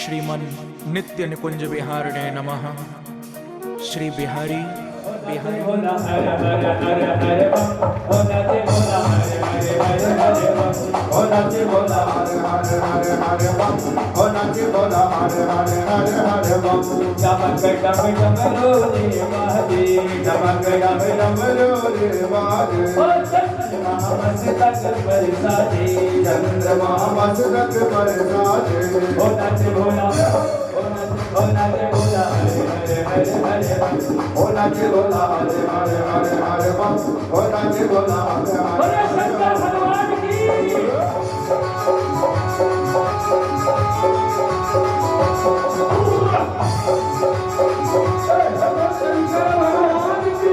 श्रीमन नित्य निकुंज बिहारिणे नमः। श्री बिहारी बिहारी बोला हरे हरे हरे हरे बोला जी बोला हरे हरे हरे हरे बोला जी बोला हरे हरे हरे हरे बोला जी बोला हरे हरे हरे हरे जमक डम डमरू रे बाजे जमक डम डमरू रे बाजे ओ चंद्रमा मस्तक पर साजे चंद्रमा मस्तक पर साजे बोला जी बोला बोला जी बोला हरे हरे हरे हरे बोला जी बोला हरे हरे हरे हरे बोला जी बोला हरे हरे शंकर भगवान की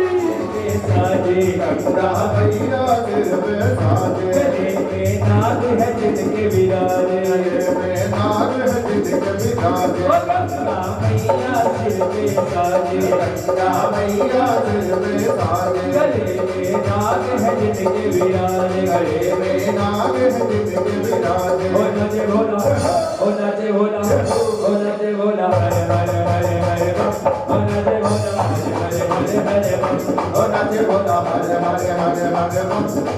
साजे गंगा मैया सिर पे साजे गले में नाग है जिनके विराजे गले में नाग है जिनके विराजे गंगा मैया सिर पे साजे गंगा मैया सिर पे साजे गले में नाग है जिनके विराजे गले में नाग है जिनके विराजे हो नाचे भोला हो नाचे भोला हो नाचे भोला हरे हरे हरे हरे हो नाचे भोला हरे हरे हरे हरे हो नाचे भोला हरे हरे हरे हरे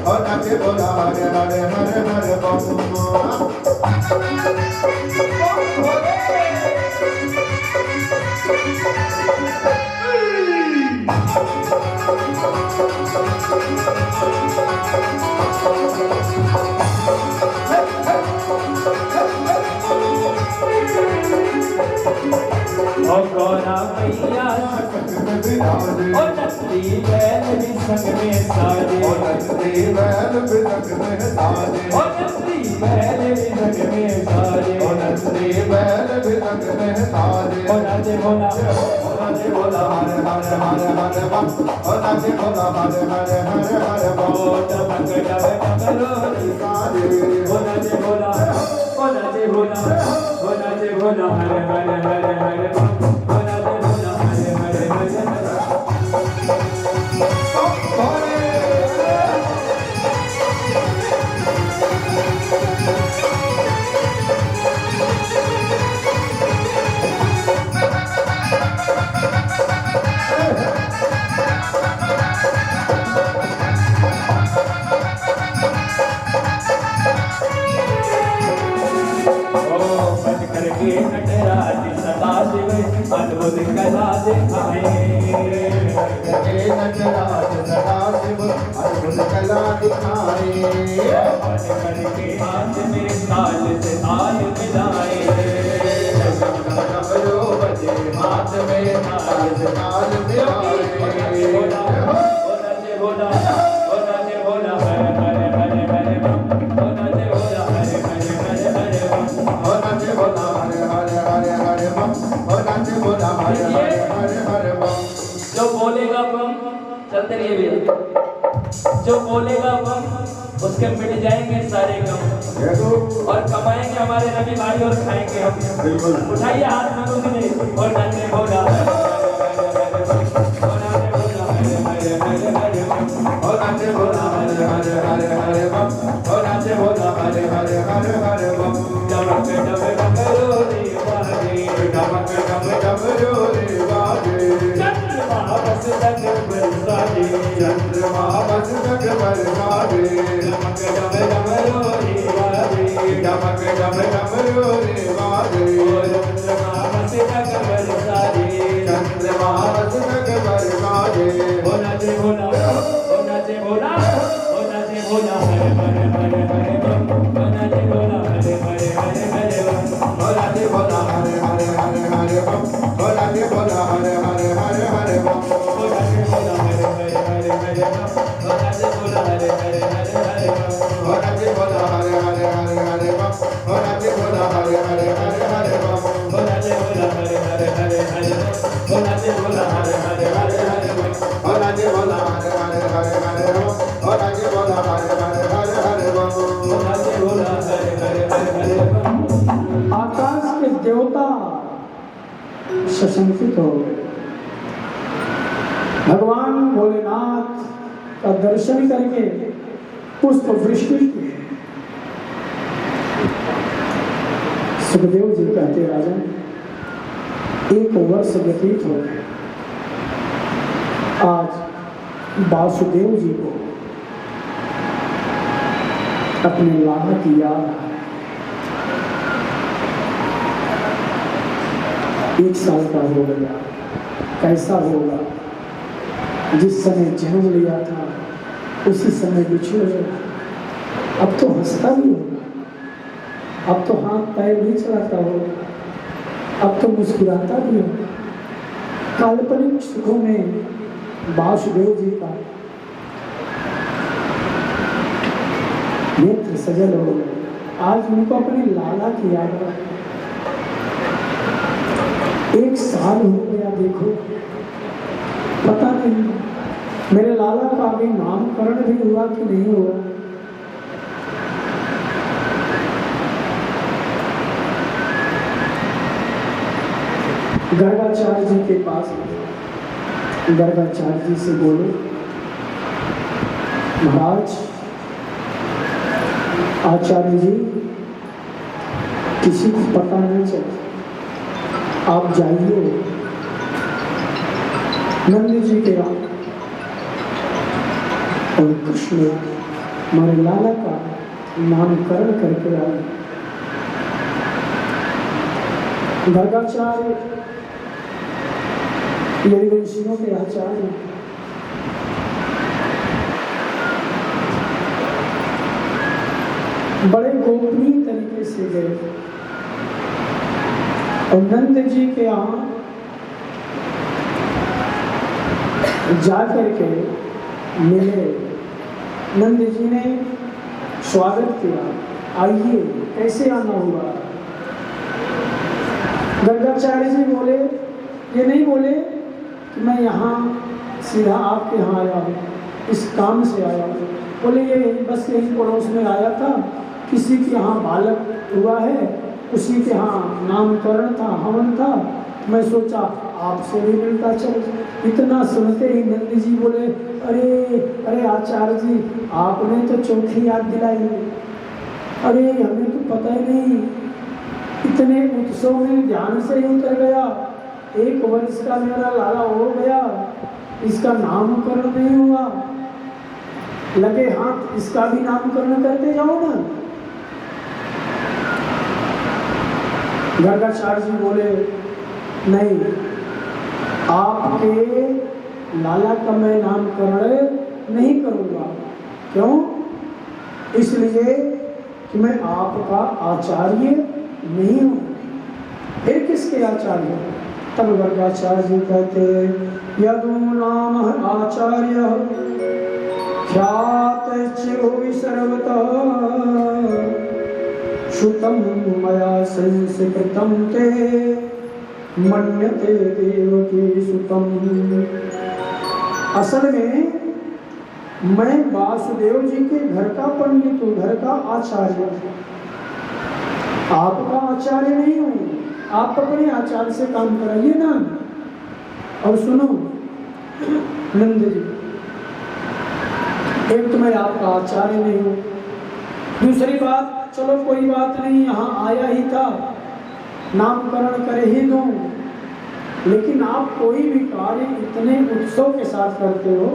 हो नाचे भोला हरे हरे हरे हरे गौरा मैया ओ नंदी बैल भी संग में साजे ओ नंदी बैल भी संग में साजे ओ नंदी बैल भी संग में साजे ओ नंदी बैल भी संग में साजे ओ नाचे भोला हरे हरे हरे हरे ओ नाचे भोला हरे हरे हरे हरे ओ डमक डमरो साजे ओ नाचे भोला ओ नाचे भोला ओ नाचे भोला हरे हरे हरे हरे नटराज सदा शिव अद्भुत कला दिखाए नटराज सदा शिव अद्भुत कला दिखाए बन करके हाथ में ताल से ताल मिलाए डमरू बजे हाथ में ताल से ताल मिलाए भोला भोला जे भोला भोला जे भोला हरे हरे हरे हरे भोला जे भोला हरे हरे हरे हरे भोला जे भोला जो बोलेगा बम चलते रहिए भैया जो बोलेगा बम उसके मिट जाएंगे सारे गम और कमाएंगे हमारे रवि भाई और खाएंगे हम उठाइए हाथ में और नाचे भोला और नाचे भोला हरे हरे हरे हरे बम और नाचे भोला हरे हरे हरे हरे बम डमक डमक डमरू रे बाजे डमक डमक डमरू रे बाजे चंद्रमा मस्तक पर साजे चंद्रमा मस्तक पर साजे डमक डमक डमरू रे बाजे डमक डमक डमरू रे बाजे चंद्रमा मस्तक पर साजे चंद्रमा मस्तक पर साजे हो नाचे भोला हो नाचे भोला हो नाचे भोला हरे हरे हरे हरे हो नाचे भोला हरे हरे हरे हरे हो नाचे भोला हरे हरे हरे हरे हो नाचे भोला हरे हरे हरे हरे हो नाचे भोला हरे हरे हरे हरे हो नाचे भोला हरे हरे हरे हरे हो नाचे भोला हरे हरे हरे हरे हो नाचे भोला हरे हरे हरे हरे हो नाचे भोला हरे हरे हरे हरे हो नाचे भोला हरे हरे हरे हरे हो नाचे भोला हरे हरे हरे हरे हो नाचे भोला हरे हरे हरे हरे हो नाचे भोला हरे हरे हरे हरे हो। आकाश के देवता प्रशंसित हो गए। भगवान भोलेनाथ का दर्शन करके पुष्प वृष्टि की सुखदेव जी कहते राजन, 1 वर्ष व्यतीत हो गए, आज वासुदेव जी को अपने लाला की याद है। 1 साल का हो गया, कैसा होगा? जिस समय जन्म लिया था उसी समय बिछड़ गया। अब तो हंसता भी होगा, अब तो हाथ पैर भी चलाता होगा, अब तो मुस्कुराता भी होगा। काल्पनिक सुखों में वासुदेव जी का नेत्र सजल हो गए। आज उनको अपने लाला की याद आ। 1 साल हो गया, देखो पता नहीं मेरे लाला का अभी नामकरण भी हुआ कि नहीं हुआ। गर्गाचार्य जी के पास, गर्गाचार्य जी से बोले, महाराज आचार्य जी किसी को पता नहीं चला, आप जाइए नंद जी के यहाँ और कृष्ण हमारे लाला का नामकरण करके आए। गर्गाचार्य यदुवंशियों के आचार्य, बड़े गोपनीय तरीके से गए और नंद जी के यहाँ जाकर के मिले। नंद जी ने स्वागत किया, आइए, कैसे आना हुआ? गर्गाचार्य जी बोले, ये नहीं बोले कि मैं यहाँ सीधा आपके यहाँ आया हूँ, इस काम से आया हूँ। बोले ये बस यही पड़ोस में आया था, किसी के यहाँ बालक हुआ है, उसी के यहाँ नामकरण था, हवन था, मैं सोचा आपसे भी मिलता चल। इतना सुनते ही नंद जी बोले, अरे अरे आचार्य जी, आपने तो चौथी याद दिलाई। अरे हमें तो पता ही नहीं, इतने उत्सव में ध्यान से ही उतर गया। 1 वर्ष का मेरा लाला हो गया, इसका नामकरण नहीं हुआ। लगे हाथ इसका भी नामकरण करते जाओ ना। गर्गाचार्य जी बोले, नहीं, आपके लाला का मैं नामकरण नहीं करूंगा। क्यों? इसलिए कि मैं आपका आचार्य नहीं हूं। फिर किसके आचार्य? तब गर्गाचार्य जी कहते, यदु नाम आचार्य ख्यात चिरोहि सर्वतः श्रुतं मया संस्कृतं ते मन्यते देवकी सुतम। असल में मैं वासुदेव जी के घर का पंडित हूँ, घर का आचार्य, आपका आचार्य नहीं हूँ। आप अपने आचार्य से काम कराइए ना। और सुनो नंद जी, एक तो मैं आपका आचार्य नहीं हूँ, दूसरी बात, चलो कोई बात नहीं, यहाँ आया ही था, नामकरण कर ही दूं, लेकिन आप कोई भी कार्य इतने उत्सव के साथ करते हो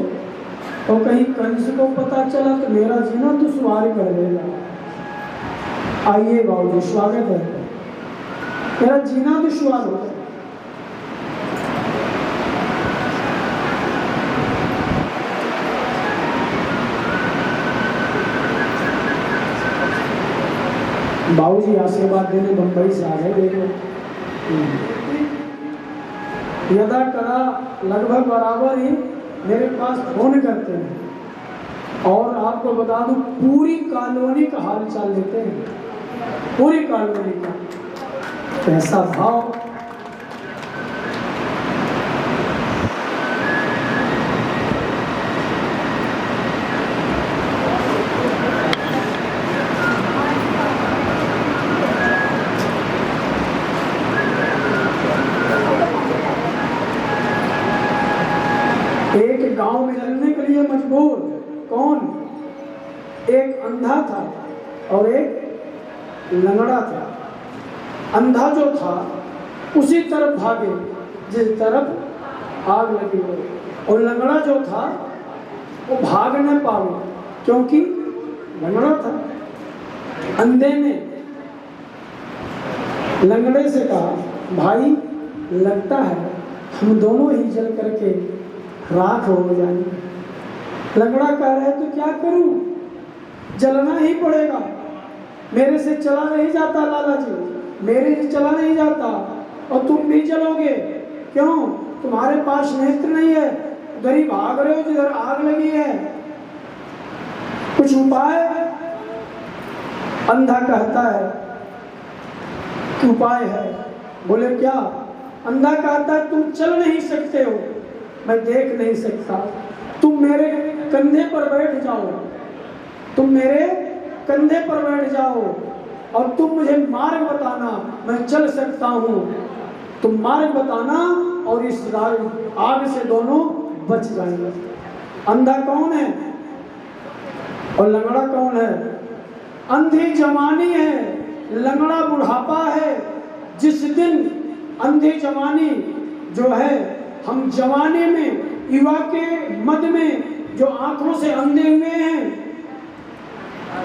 तो कहीं कंस को पता चला तो मेरा जीना दुश्वार कर देगा। आइए बाबू, स्वागत है, मेरा जीना दुश्वार होगा। बाबूजी आशीर्वाद देने बंबई से आ गए। देखो यदा कदा लगभग बराबर ही मेरे पास फोन करते हैं और आपको बता दूं पूरी कॉलोनी का हाल चाल लेते हैं, पूरी कॉलोनी का कैसा भाव। एक गांव में रहने के लिए मजबूर, कौन? एक अंधा था और एक लंगड़ा था। अंधा जो था उसी तरफ भागे जिस तरफ आग लगी हो, और लंगड़ा जो था वो भाग न पावे क्योंकि लंगड़ा था। अंधे ने लंगड़े से कहा, भाई लगता है हम दोनों ही जल करके राख हो जाएंगे। लंगड़ा कह रहा है तो क्या करूं, जलना ही पड़ेगा, मेरे से चला नहीं जाता लाला जी, मेरे से चला नहीं जाता, और तुम भी जलोगे। क्यों, तुम्हारे पास नेत्र नहीं है, उधर ही भाग रहे हो जिधर आग लगी है, कुछ उपाय? अंधा कहता है कि उपाय है। बोले क्या? अंधा कहता है तुम चल नहीं सकते हो, मैं देख नहीं सकता, तुम मेरे कंधे पर बैठ जाओ, तुम मेरे कंधे पर बैठ जाओ और तुम मुझे मार्ग बताना, मैं चल सकता हूँ, तुम मार्ग बताना और इस आग से दोनों बच जाएंगे। अंधा कौन है और लंगड़ा कौन है? अंधी जवानी है, लंगड़ा बुढ़ापा है। जिस दिन अंधी जवानी जो है, हम जवानी में युवा के मद में जो आंखों से अंधे हुए हैं,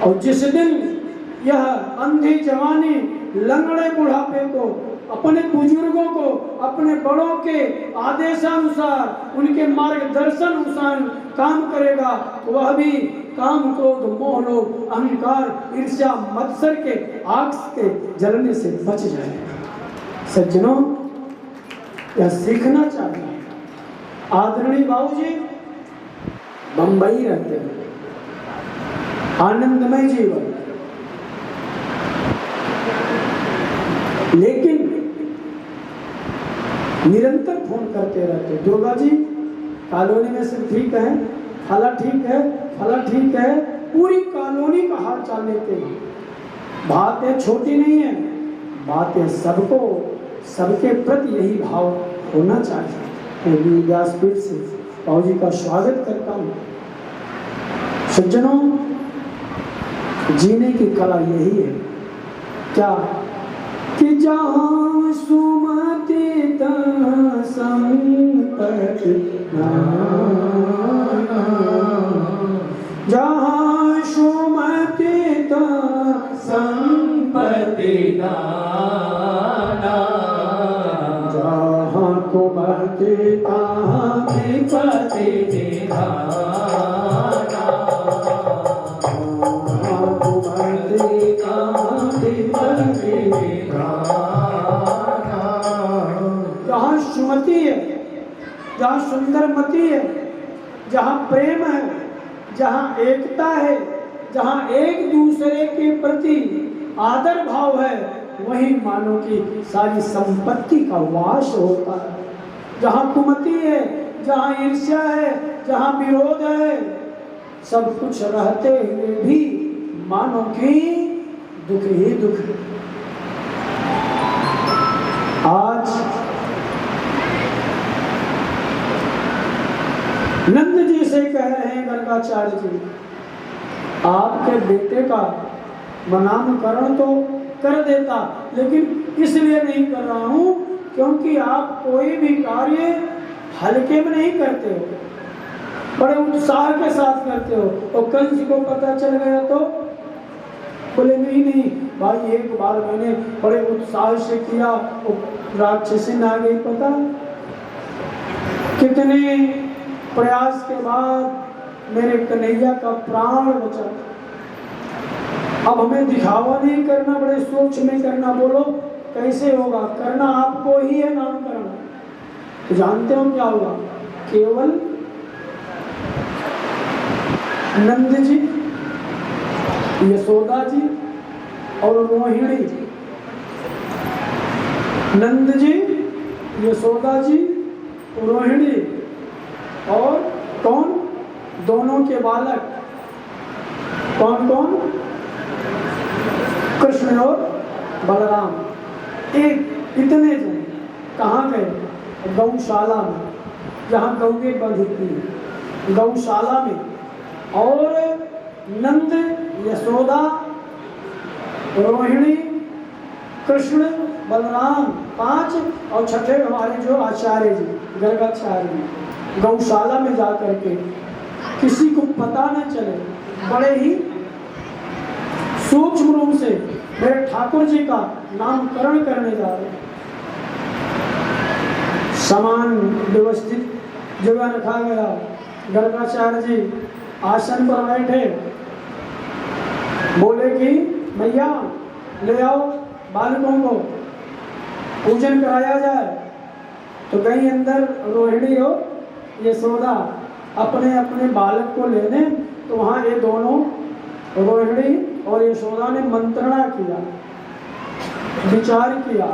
और जिस दिन यह अंधी जवानी लंगड़े बुढ़ापे को, अपने बुजुर्गों को, अपने बड़ों के आदेशानुसार, उनके मार्गदर्शन अनुसार काम करेगा, वह भी काम, क्रोध, मोह, लोभ, अहंकार, ईर्ष्या, मत्सर के आग के जलने से बच जाएगा। सज्जनों, यह सीखना चाहिए। आदरणीय बाबूजी बंबई रहते हैं, आनंदमय जीवन, लेकिन निरंतर फोन करते रहते, दुर्गा जी कॉलोनी में सब ठीक है, फला ठीक है, फला ठीक है, पूरी कॉलोनी का हाल चाल लेते हैं। बातें छोटी नहीं है, बातें सबको, सबके प्रति यही भाव होना चाहिए। मैं व्यासपीठ से बाबू जी का स्वागत करता हूँ। सज्जनों, जीने की कला यही है क्या कि जहाँ सुमति तहाँ संपत्ति, जहाँ सुमति तहाँ संपत्ति, जहाँ कुमति तहाँ विपत्ति निधाना, जहाँ सुमति है, जहाँ सुंदरमति है, जहाँ प्रेम है, जहाँ एकता है, जहाँ एक दूसरे के प्रति आदर भाव है, वही मानो कि सारी संपत्ति का वास होता है। जहाँ कुमति है, जहाँ ईर्ष्या है, जहाँ विरोध है, सब कुछ रहते हुए भी मानो कि दुख ही दुख। आज नंद जी से कह रहे हैं गर्गाचार्य जी, आपके बेटे का नामकरण तो कर देता, लेकिन इसलिए नहीं कर रहा हूं क्योंकि आप कोई भी कार्य हल्के में नहीं करते हो, बड़े उत्साह के साथ करते हो। और कंस को पता चल गया तो बोले नहीं नहीं भाई, एक बार मैंने बड़े उत्साह से किया, राक्षसी आ गई, पता कितने प्रयास के बाद मेरे कन्हैया का प्राण बचा। अब हमें दिखावा नहीं करना, बड़े सोच में करना। बोलो कैसे होगा? करना आपको ही है नामकरण। तो जानते हो क्या होगा? केवल नंद जी, यशोदा जी और रोहिणी जी, नंद जी, यशोदा जी, रोहिणी और कौन? दोनों के बालक। कौन कौन? कृष्ण और बलराम। एक इतने जन कहाँ गए? गौशाला में, जहाँ गौएं बंधी थी, गौशाला में। और नंद, यशोदा, रोहिणी, कृष्ण बलराम 5 और छठे हमारे जो आचार्य जी गर्गाचार्य जी गौशाला में जा करके किसी को पता न चले बड़े ही सूक्ष्म रूप से मेरे ठाकुर जी का नामकरण करने जा रहे हैं। सामान व्यवस्थित जगह रखा गया। गर्गाचार्य जी आसन पर बैठे, बोले कि मैया ले आओ बालकों को पूजन कराया जाए। तो गई अंदर रोहिणी और यशोदा अपने अपने बालक को लेने। तो वहाँ ये दोनों रोहिणी और यशोदा ने मंत्रणा किया, विचार किया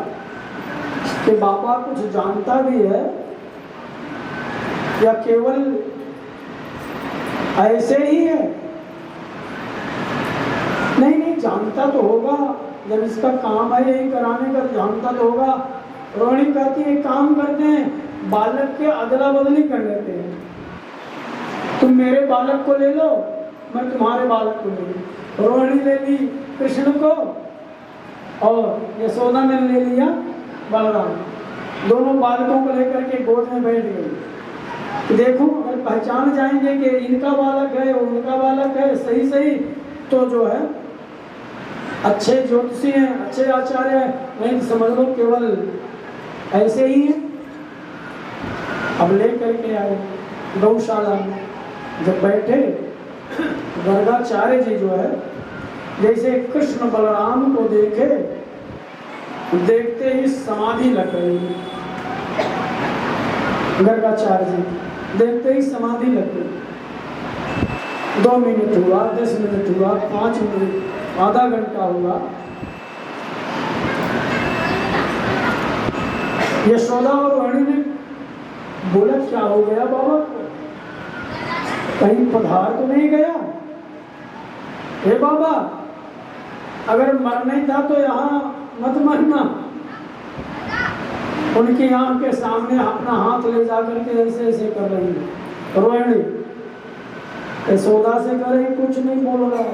कि बाबा कुछ जानता भी है या केवल ऐसे ही है। नहीं जानता तो होगा, जब इसका काम है यही कराने का, जानता तो होगा। रोहिणी कहती है काम करते हैं, बालक के अदला बदली कर लेते हैं। तुम मेरे बालक को ले लो, मैं तुम्हारे बालक को ले लूं। रोहिणी ले ली कृष्ण को और यशोदा ने ले लिया बलराम। दोनों बालकों को लेकर के गोद में बैठ गई। देखो अगर पहचान जाएंगे कि इनका बालक है और उनका बालक है सही सही, तो जो है अच्छे ज्योतिषी हैं, अच्छे आचार्य हैं, नहीं तो समझ लो केवल ऐसे ही है। अब ले करके आए गौशाला में। जब बैठे गर्गाचार्य जी जो है जैसे कृष्ण बलराम को देखे, देखते ही समाधि लग गई। गर्गाचार्य जी देखते ही समाधि लग गई। 2 मिनट हुआ, 10 मिनट हुआ, 5 मिनट, आधा घंटा हुआ। यशोदा और रोहिणी ने बोला क्या हो गया बाबा को, कहीं पधार तो नहीं गया? हे बाबा अगर मरना ही था तो यहाँ मत मरना। उनकी आंख के सामने अपना हाथ ले जाकर के ऐसे ऐसे कर रही है रोहिणी। यशोदा से कह रही कुछ नहीं बोल रहा,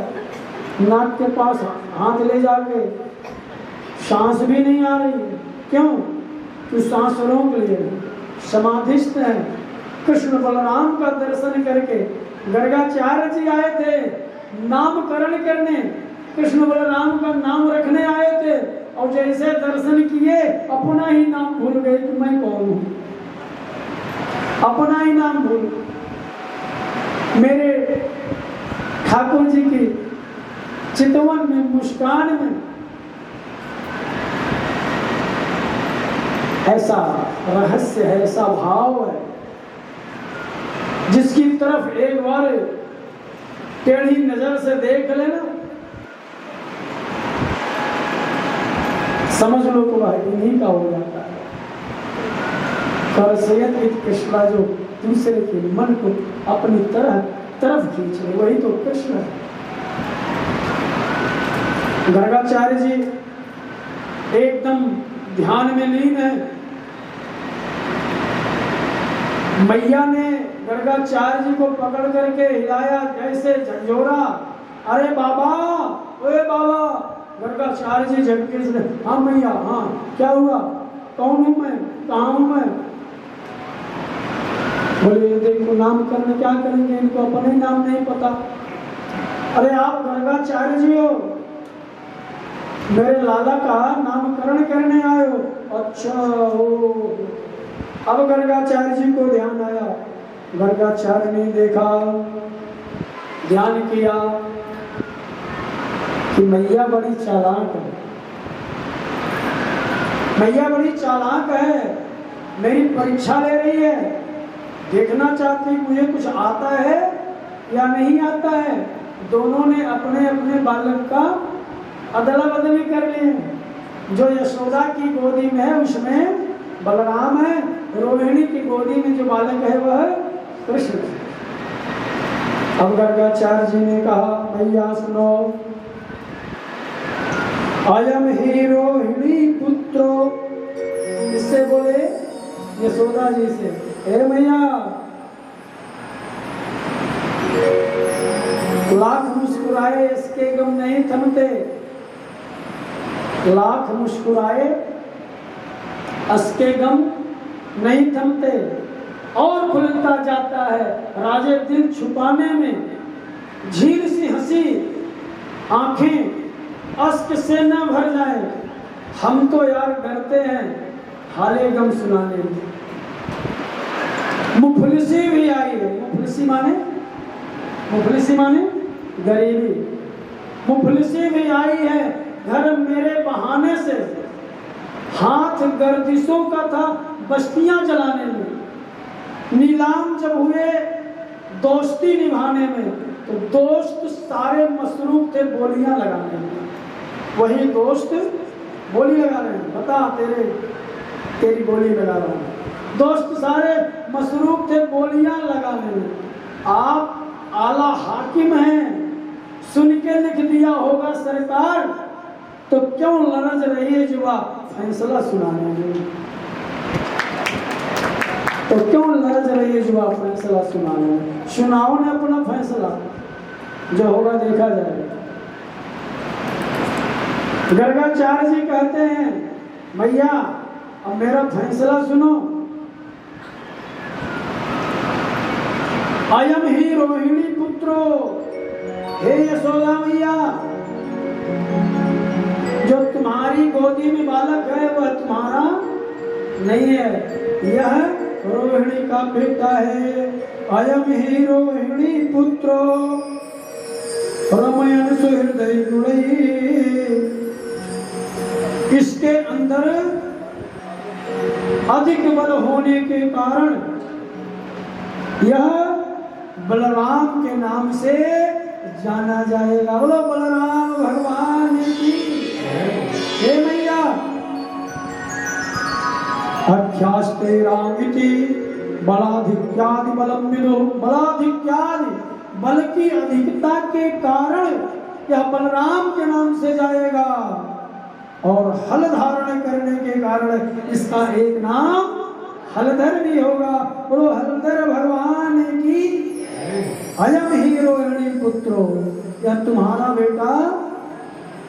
नाक के पास हाथ ले जाके, सांस भी नहीं आ रही है। क्यों? तो सांस रोक लिए, समाधिस्थ है। कृष्ण बलराम का दर्शन करके गर्गाचार्य जी आए थे नामकरण करने, कृष्ण बलराम का नाम रखने आए थे, और जैसे दर्शन किए अपना ही नाम भूल गए कि मैं कौन हूं। अपना ही नाम भूल। मेरे ठाकुर जी की चितवन में, मुस्कान में ऐसा रहस्य है, ऐसा भाव है, जिसकी तरफ एक बार टेढ़ी नजर से देख लेना समझ लो तो इन्हीं का हो जाता है। करसयत कृष्णा, जो दूसरे के मन को अपनी तरफ खींच ले, वही तो कृष्ण है। गर्गाचार्य जी एकदम ध्यान में लीन है। मैया ने गर्गाचार्य जी को पकड़ करके हिलाया जैसे झंझोरा। अरे बाबा, ओए बाबा। गर्गाचार्य जी झटके से, हाँ मैया, हाँ क्या हुआ, कौन हूं मैं, कहाँ हूं मैं? बोले देखो नाम करने क्या करेंगे, इनको अपने नाम नहीं पता। अरे आप गर्गाचार्य जी हो, मेरे लाला का नामकरण करने आए हो? अच्छा हो। अब गर्गाचार्य जी को ध्यान आया। गर्गाचार्य ने देखा, ध्यान किया कि मैया बड़ी चालाक है, मैया बड़ी चालाक है, मेरी परीक्षा ले रही है, देखना चाहती मुझे कुछ आता है या नहीं आता है। दोनों ने अपने अपने बालक का अदला बदली कर लिए। जो यशोदा की गोदी में है उसमें बलराम है, रोहिणी की गोदी में जो बालक है वह कृष्ण। अब गर्गाचार्य जी ने कहा मैया सुनो, अयम ही रोहिणी पुत्रो। इससे बोले यशोदा जी से, हे मैया, लाख मुस्कुराए इसके गम नहीं थमते। लाख मुस्कुराए असके गम नहीं थमते और खुलता जाता है राजे दिल छुपाने में झील सी हंसी आंखें अश्क से न भर जाए हम तो यार डरते हैं हाले गम सुनाने में। मुफलिसी भी आई है। मुफलिसी माने गरीबी। मुफलिसी भी आई है घर मेरे बहाने से हाथ गर्दिशों का था बस्तियां जलाने में। नीलाम जब हुए दोस्ती निभाने में तो दोस्त सारे मसरूफ थे बोलियां लगाने में। वही दोस्त बोली लगा रहे हैं, बता तेरी बोली लगा रहा हूं। दोस्त सारे मसरूफ थे बोलियां लगाने में। आप आला हाकिम हैं, सुन के लिख दिया होगा सरकार, तो क्यों लरज रही है जुबा फैसला सुनाने में। तो क्यों लरज रही है जुबा फैसला सुनाने में। सुनाओ ने अपना फैसला, जो होगा देखा जाएगा। गर्गाचार्य जी कहते हैं भैया अब मेरा फैसला सुनो। अयम ही रोहिणी पुत्रो, हे यशोदा मैया, जो तुम्हारी गोदी में बालक है वह तुम्हारा नहीं है, यह रोहिणी का बेटा है। अयम ही रोहिणी पुत्रो रमयन सुहृदय गुणई। इसके अंदर अधिक बल होने के कारण यह बलराम के नाम से जाना जाएगा। बोलो बलराम भगवान की। हे मैया अख्यास्ते रामिति बलाधिक्यादि बलम विदो। बलाधिक्यादि बल की अधिकता के कारण यह बलराम के नाम से जाएगा और हल धारण करने के कारण इसका एक नाम हलधर भी होगा। बोलो हलधर भगवान की। अयम ही रोहिणी पुत्रो, यह तुम्हारा बेटा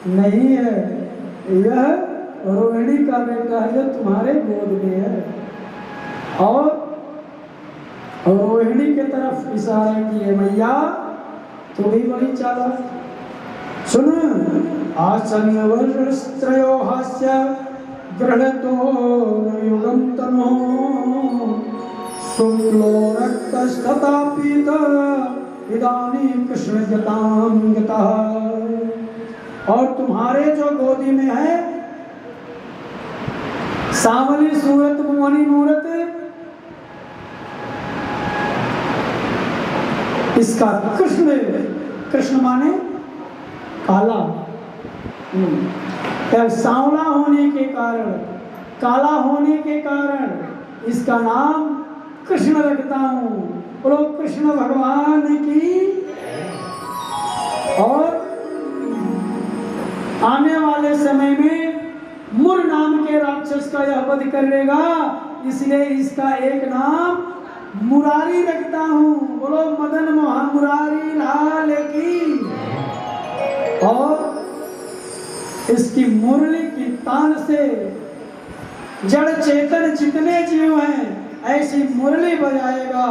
नहीं है, यह रोहिणी का बेटा है जो तुम्हारे गोद में है। और रोहिणी के तरफ इशारा किए मैया तो भी बड़ी चालाक। सुन आसन्न वर्षत्रयो हास्य गृहतो युगम तनो शुक्लो रक्तस्तथा पीत इदानीं कृष्ण जतां गतः। और तुम्हारे जो गोदी में है सांवली सूरत मोहनी मूरत, इसका कृष्ण, कृष्ण माने काला, सांवला होने के कारण, काला होने के कारण इसका नाम कृष्ण रखता हूं। बोलो कृष्ण भगवान की। और आने वाले समय में मुर नाम के राक्षस का यह वध करेगा, इसलिए इसका एक नाम मुरारी रखता हूं। बोलो मदन मोहन मुरारी लाल की। और इसकी मुरली की तान से जड़ चेतन जितने जीव हैं ऐसी मुरली बजाएगा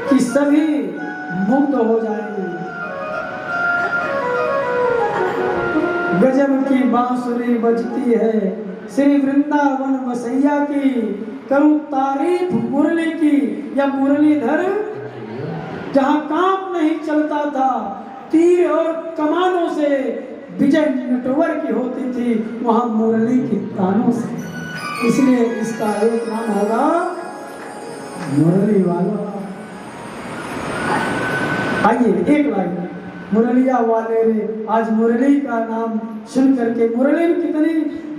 कि सभी मुक्त हो जाएंगे। गजब की बांसुरी बजती है श्री वृंदावन बसैया की। करूं तारीफ मुरली की, या मुरलीधर जहां काम नहीं चलता था, तीर और कमानों से विजय नटवर की होती थी, वहां मुरली की तानों से। इसलिए इसका एक नाम होगा मुरली वाला। आइए एक लाइन, मुरलिया वाले रे। आज मुरली का नाम सुन करके मुरली में कितनी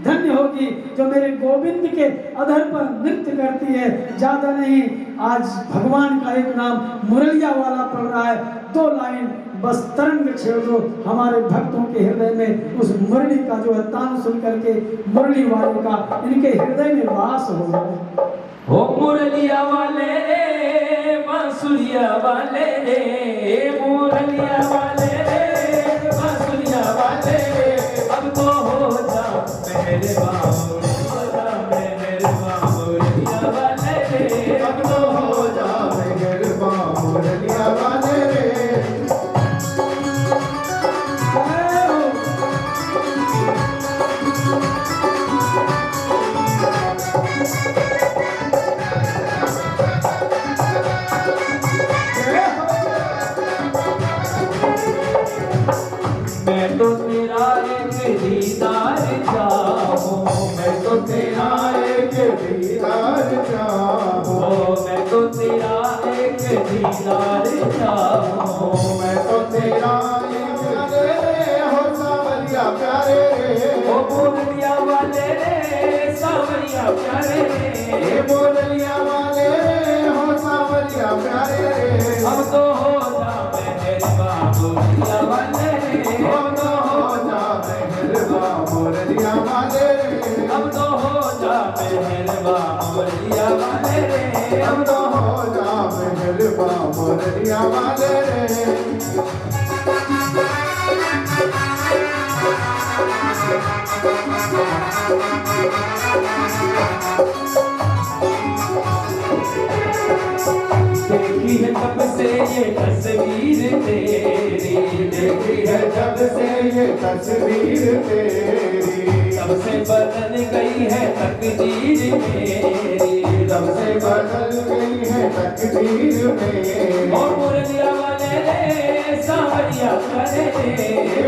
धन्य होगी जो मेरे गोविंद के अधर पर नृत्य करती है। ज्यादा नहीं, आज भगवान का एक नाम मुरलिया वाला पड़ रहा है। 2 लाइन बस तरंग छेड़ दो हमारे भक्तों के हृदय में। उस मुरली का जो है तान सुन करके मुरली वाले का इनके हृदय में वास हो जाए। हो मुरलिया वाले रे, बांसुरिया वाले रे, मुरलिया वाले रे, बांसुरिया वाले रे, अब तो हो जा मैं तो तेरा एक दीदार चाहूं, मैं तो तेरा एक दीदार चाहूं, मैं तो तेरा एक दीदार चाहूं, मैं तो तेरा एक रे हो सावरिया प्यारे रे, ओ बोलिया वाले रे सावरिया प्यारे रे, बोलिया वाले हो सावरिया प्यारे रे, अब तो हो जा मेहरबा बोलिया वाले रे, अब तो हो जा मेहरबा बोलिया वाले रे, अब तो हो जा मेहरबा बोलिया वाले रे, अब तो हो जा मेहरबा बोलिया वाले रे। देखी है तब से ये तस्वीर तेरी, देखी है जब से ये तस्वीर तेरी, तब से बदल गई है तकदीर मेरी, तब से बदल गई है तकदीर मेरी, ओ मुरलिया वाले रे सावरिया प्यारे रे,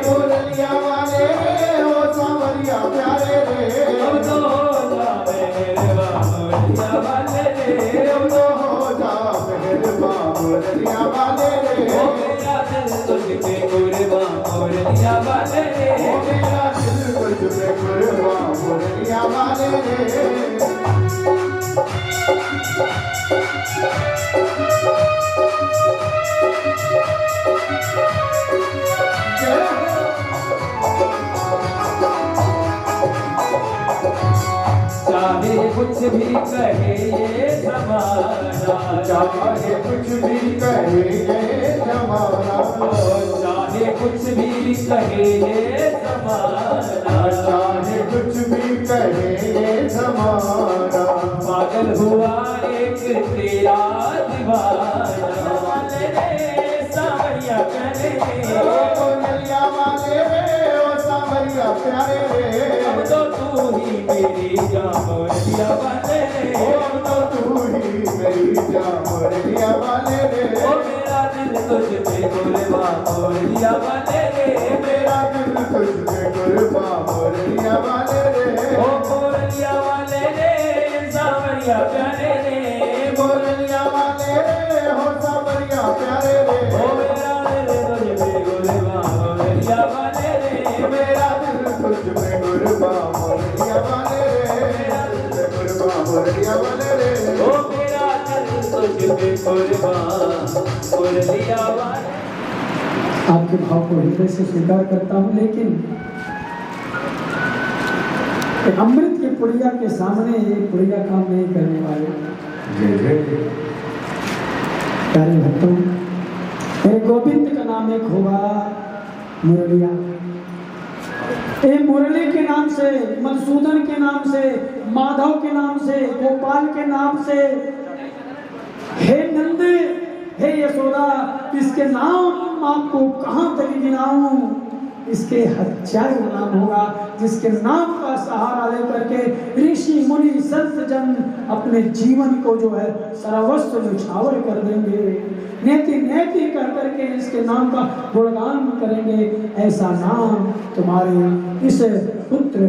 मुरलिया वाले रे ओ सावरिया प्यारे रे, अब तो हो जा मेहरबा मुरलिया वाले रे, अब तो हो जा मेहरबा मुरलिया वाले रे, ओ मेरा दिल तुझ पे कुर्बान मुरलिया वाले रे, ओ मेरा दिल तुझ पे कुर्बान मुरलिया वाले रे। चाहे कुछ भी कहे ये ज़माना, चाहे कुछ भी कहे ये ज़माना, चाहे कुछ भी कहे ये ज़माना, चाहे कुछ भी कहे ये ज़माना, पागल हुआ एक तेरा दीवाना, वाले रे सावरिया प्यारे रे, ओ बोलिया वाले रे ओ सावरिया प्यारे रे, अब तो तू ही मेरी जान मोरलिया वाले रे, अब तो तू ही मेरी जान मोरलिया वाले रे, ओ मेरा दिल तुझ पे कुर्बान मोरलिया वाले रे, मेरा दिल तुझ पे कुर्बान मोरलिया वाले रे, ओ मोरलिया वाले रे सावरिया प्यारे रे, मोरलिया वाले रे हो सावरिया प्यारे रे, ओ मेरा दिल तुझ पे कुर्बान मोरलिया वाले रे, मेरा दिल तुझ पे कुर्बान मोरलिया वाले रे, मेरा दिल पे कुर्बान मोरलिया वाले रे, ओ मेरा दिल तुझ पे कुर्बान मोरलिया वाले। आपके भाव को हृदय से स्वीकार करता हूँ, लेकिन अमृत के पुड़िया के सामने ये पुड़िया काम नहीं करने वाले। प्यारे भक्तों, मेरे गोविंद का नाम एक होगा मुरलिया, ए मुरली के नाम से, मधुसूदन के नाम से, माधव के नाम से, गोपाल के नाम से, हे नंद, हे यशोदा, इसके नाम आपको कहाँ तक गिनाऊं, इसके हजारों नाम होगा, जिसके नाम का सहारा लेकर के ऋषि मुनि संत जन अपने जीवन को जो है सर्वस्व न्यौछावर कर देंगे, नेति नेति कर करके इसके नाम का गुणगान करेंगे। ऐसा नाम तुम्हारे इस पुत्र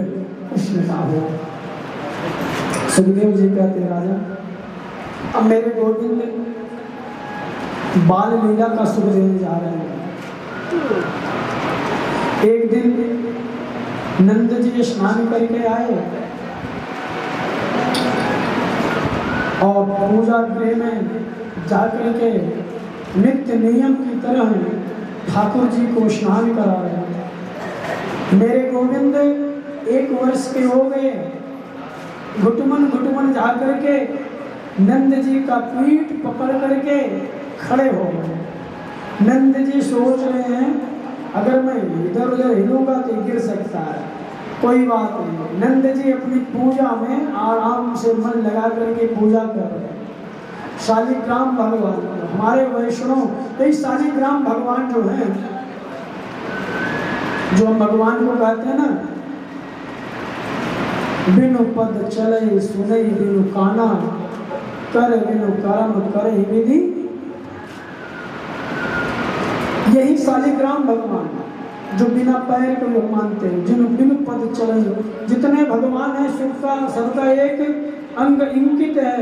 कृष्ण का हो। सुखदेव जी कहते राजा, अब मेरे गोविंद बाल लीला का सुख देने जा रहे हैं। एक दिन नंद जी स्नान करके आए और पूजा गृह में जाकर के नित्य नियम की तरह ठाकुर जी को स्नान करा रहे। मेरे गोविंद 1 वर्ष के हो गए, घुटमन घुटमन जाकर के नंद जी का पीठ पकड़ करके खड़े हो गए। नंद जी सोच रहे हैं अगर मैं इधर उधर हिलूंगा तो गिर सकता है, कोई बात नहीं। नंद जी अपनी पूजा में आराम से मन लगा करके पूजा कर रहे हैं। शालिग्राम भगवान, हमारे वैष्णव कई शालिग्राम भगवान जो हैं, जो हम भगवान को कहते हैं ना, बिनु पद चले सुनई बिनु काना, कर बिनु कर्म करे विधि, यही शालिग्राम भगवान। जो बिना पैर के लोग मानते हैं, जिन बिन पद चलन, जितने भगवान है सबका सबका एक अंग इंकित है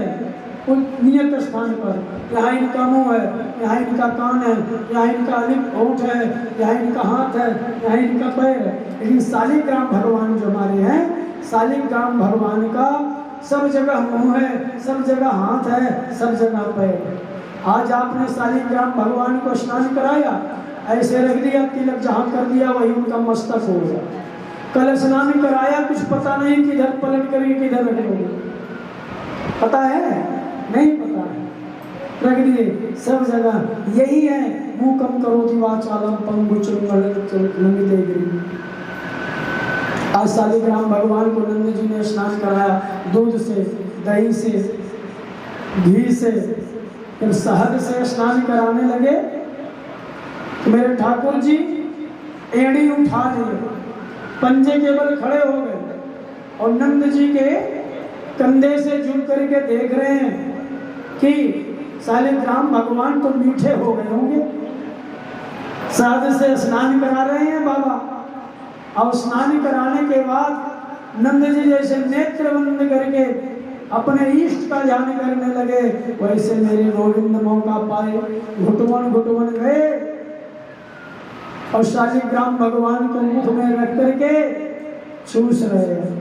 उन नियत स्थान पर। यहाँ इनका मुंह है, यहाँ इनका कान है, यहाँ इनका लिप होंठ है, यहाँ इनका हाथ है, यहाँ इनका पैर है। लेकिन शालिग्राम भगवान जो हमारे हैं, शालिग्राम भगवान का सब जगह मुंह है, सब जगह हाथ है, सब जगह पैर है। आज आपने शालिग्राम भगवान को स्नान कराया, ऐसे रख दिया, तिलक जहाँ कर दिया वही उनका मस्तक हो गया। कल स्नान कराया, कुछ पता नहीं किधर पलट करिए किधर रखोगे, पता है? नहीं पता है, रख दिए सब जगह। यही है मुँह कम करो वाचालम पंगुचुंगल लंबिते गिरि। आज शालिग्राम भगवान को नंद जी ने स्नान कराया, दूध से, दही से, घी से, फिर शहद से स्नान कराने लगे तो मेरे ठाकुर जी एड़ी उठा लिए, पंजे के बल खड़े हो गए और नंद जी के कंधे से जुड़ करके देख रहे हैं कि शालिग्राम भगवान तो मीठे हो गए होंगे। शहद से स्नान करा रहे हैं बाबा, और स्नान कराने के बाद नंद जी जैसे नेत्र बंद करके अपने इष्ट का ध्यान करने लगे, वैसे मेरे गोविंद मौका पाए घुटवन घुटवन गए और शालिग्राम भगवान को मुख में रख करके चूस रहे हैं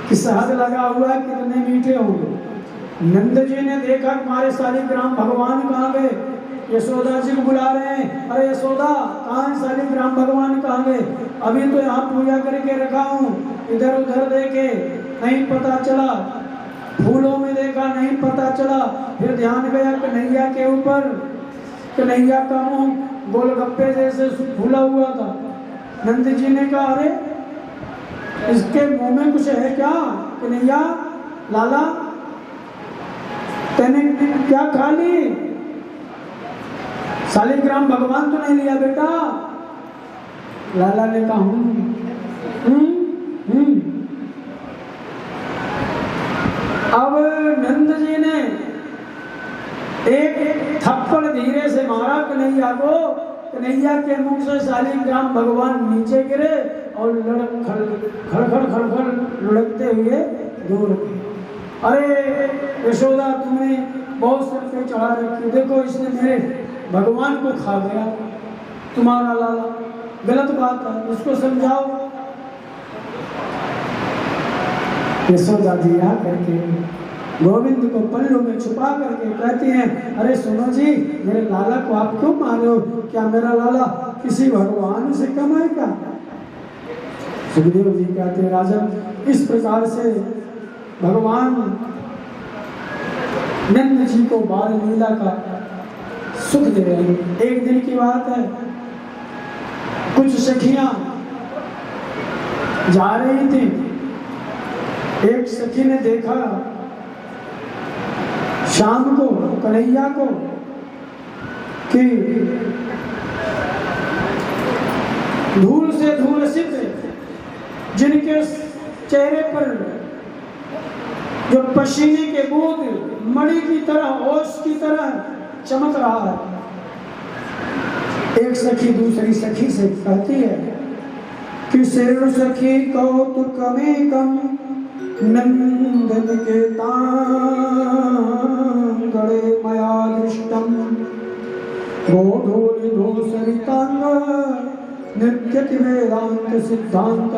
कि शहद लगा हुआ है, कितने मीठे होंगे। नंद जी ने देखा हमारे शालिग्राम भगवान कहाँ गए, यशोदा जी को बुला रहे हैं, अरे यशोदा कहाँ है शालिग्राम भगवान, कहाँ गए? अभी तो यहाँ पूजा करके रखा हूँ, इधर उधर देखे नहीं पता चला, फूलों में देखा नहीं पता चला, फिर ध्यान गया कन्हैया के ऊपर, कन्हैया का मुंह गोलगप्पे जैसे फूला हुआ था। नंद जी ने कहा अरे इसके मुंह में कुछ है क्या कन्हैया, लाला तेने क्या खा ली? शालिग्राम भगवान तो नहीं लिया बेटा? लाला ने कहा अब नंद जी ने एक थप्पड़ धीरे से मारा कन्हैया को, कन्हैया के मुख से शालिग्राम भगवान नीचे गिरे और खड़खड़ लुढ़कते हुए दूर गए। अरे यशोदा तुमने बहुत सर पे चढ़ा रखी, देखो इसने मेरे भगवान को खा गया, तुम्हारा लाला, गलत बात है, इसको समझाओ। यशोदा जी आ करके गोविंद को पल्लू में छुपा करके कहती हैं अरे सुनो जी, मेरे लाला को आप क्यों मार रहे हो? क्या मेरा लाला किसी भगवान से कम है क्या? सुखदेव जी कहते हैं राजन, इस प्रकार से भगवान नंद जी को बाल लीला का सुख दे रहे हैं। एक दिन की बात है, कुछ सखियां जा रही थी, एक सखी ने देखा शाम को कन्हैया को कि धूल से धूलसित जिनके चेहरे पर जो पसीने के बूंद मणि की तरह, ओस की तरह चमक रहा है। एक सखी दूसरी सखी से कहती है कि सिर सखी कौतुक में कम नंदन के तांगड़े मया दृष्टम गोधूलि धूसरितांग नृत्यति वेदांत सिद्धांत।